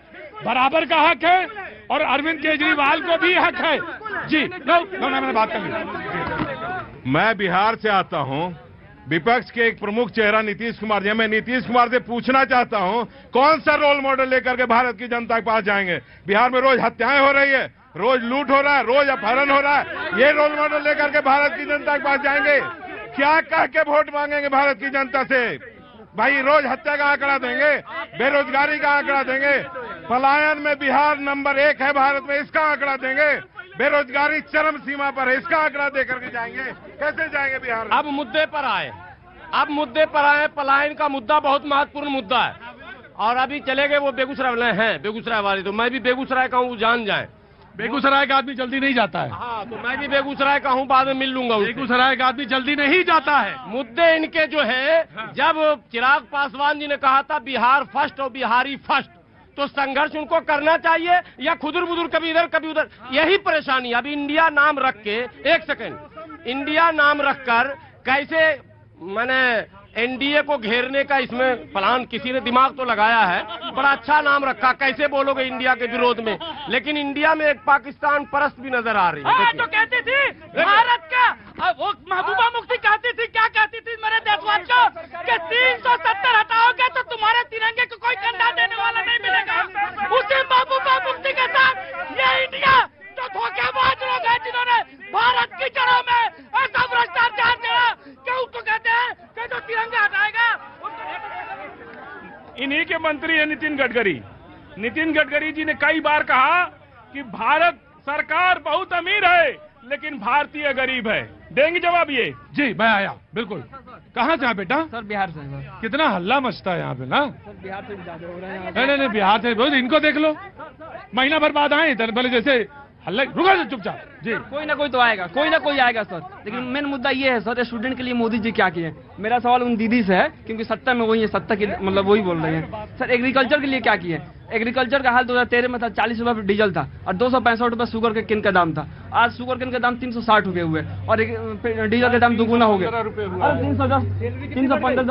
बराबर का हक है, और अरविंद केजरीवाल को भी हक है। जी मैंने बात कर ली। मैं बिहार से आता हूं, विपक्ष के एक प्रमुख चेहरा नीतीश कुमार जी। मैं नीतीश कुमार से पूछना चाहता हूं, कौन सा रोल मॉडल लेकर के भारत की जनता के पास जाएंगे? बिहार में रोज हत्याएं हो रही है, रोज लूट हो रहा है, रोज अपहरण हो रहा है। ये रोल मॉडल लेकर के भारत की जनता के पास जाएंगे? क्या कह के वोट मांगेंगे भारत की जनता से? भाई रोज हत्या का आंकड़ा देंगे, बेरोजगारी का आंकड़ा देंगे, पलायन में बिहार नंबर 1 है भारत में, इसका आंकड़ा देंगे, बेरोजगारी चरम सीमा पर है, इसका आंकड़ा देकर के जाएंगे? कैसे जाएंगे बिहार में? अब मुद्दे पर आए, पलायन का मुद्दा बहुत महत्वपूर्ण मुद्दा है। और अभी चले गए वो बेगूसराय वाले हैं, बेगूसराय वाले, तो मैं भी बेगूसराय का हूँ, जान जाए। बेगूसराय का आदमी जल्दी नहीं जाता है। हाँ, तो मैं भी बेगूसराय का हूँ, बाद में मिल लूंगा। बेगूसराय का आदमी जल्दी नहीं जाता है। मुद्दे इनके जो है, जब चिराग पासवान जी ने कहा था बिहार फर्स्ट और बिहारी फर्स्ट, तो संघर्ष उनको करना चाहिए या खुदुर बुदुर कभी इधर कभी उधर? यही परेशानी। अब इंडिया नाम रख के, एक सेकंड, इंडिया नाम रखकर कैसे मैंने एनडीए को घेरने का इसमें प्लान किसी ने दिमाग तो लगाया है, बड़ा अच्छा नाम रखा, कैसे बोलोगे इंडिया के विरोध में? लेकिन इंडिया में एक पाकिस्तान परस्त भी नजर आ रही है। तो कहती थी भारत का, वो महबूबा मुफ्ती कहती थी, क्या कहती थी मेरे देशवासियों, कि 370 हटाओगे तो तुम्हारे तिरंगे को कोई कंधा देने वाला नहीं मिलेगा। उसी महबूबा मुफ्ती के साथ ये इंडिया तो धोखेबाज लोग हैं जिन्होंने भारत की जड़ों में ऐसा भ्रष्टाचार किया कि उसको कहते हैं कि जो तिरंगा हटाएगा। इन्हीं के मंत्री है नितिन गडकरी। नितिन गडकरी जी ने कई बार कहा कि भारत सरकार बहुत अमीर है लेकिन भारतीय गरीब है। देंगे जवाब ये? जी मैं आया, बिल्कुल। कहाँ से हैं बेटा? सर बिहार से। कितना हल्ला मचता है यहाँ पे ना? सर बिहार से ज्यादा हो रहा है। नहीं बिहार से, इनको देख लो, महीना भर बाद आए भले जैसे हल्ला। रुको चुपचाप जी। कोई ना कोई तो आएगा, कोई ना कोई आएगा सर। लेकिन मेन मुद्दा ये है सर, स्टूडेंट के लिए मोदी जी क्या किए? मेरा सवाल उन दीदी से है, क्योंकि सत्ता में वही है, सत्ता की मतलब वही बोल रहे हैं। सर एग्रीकल्चर के लिए क्या किए? एग्रीकल्चर का हाल 2013 में था, 40 रुपए डीजल था और 265 रुपए शुगर के केन का दाम था। आज शुगर केन का दाम 360 रुपए हुए और डीजल का दाम दुगुना हो गया। 310 315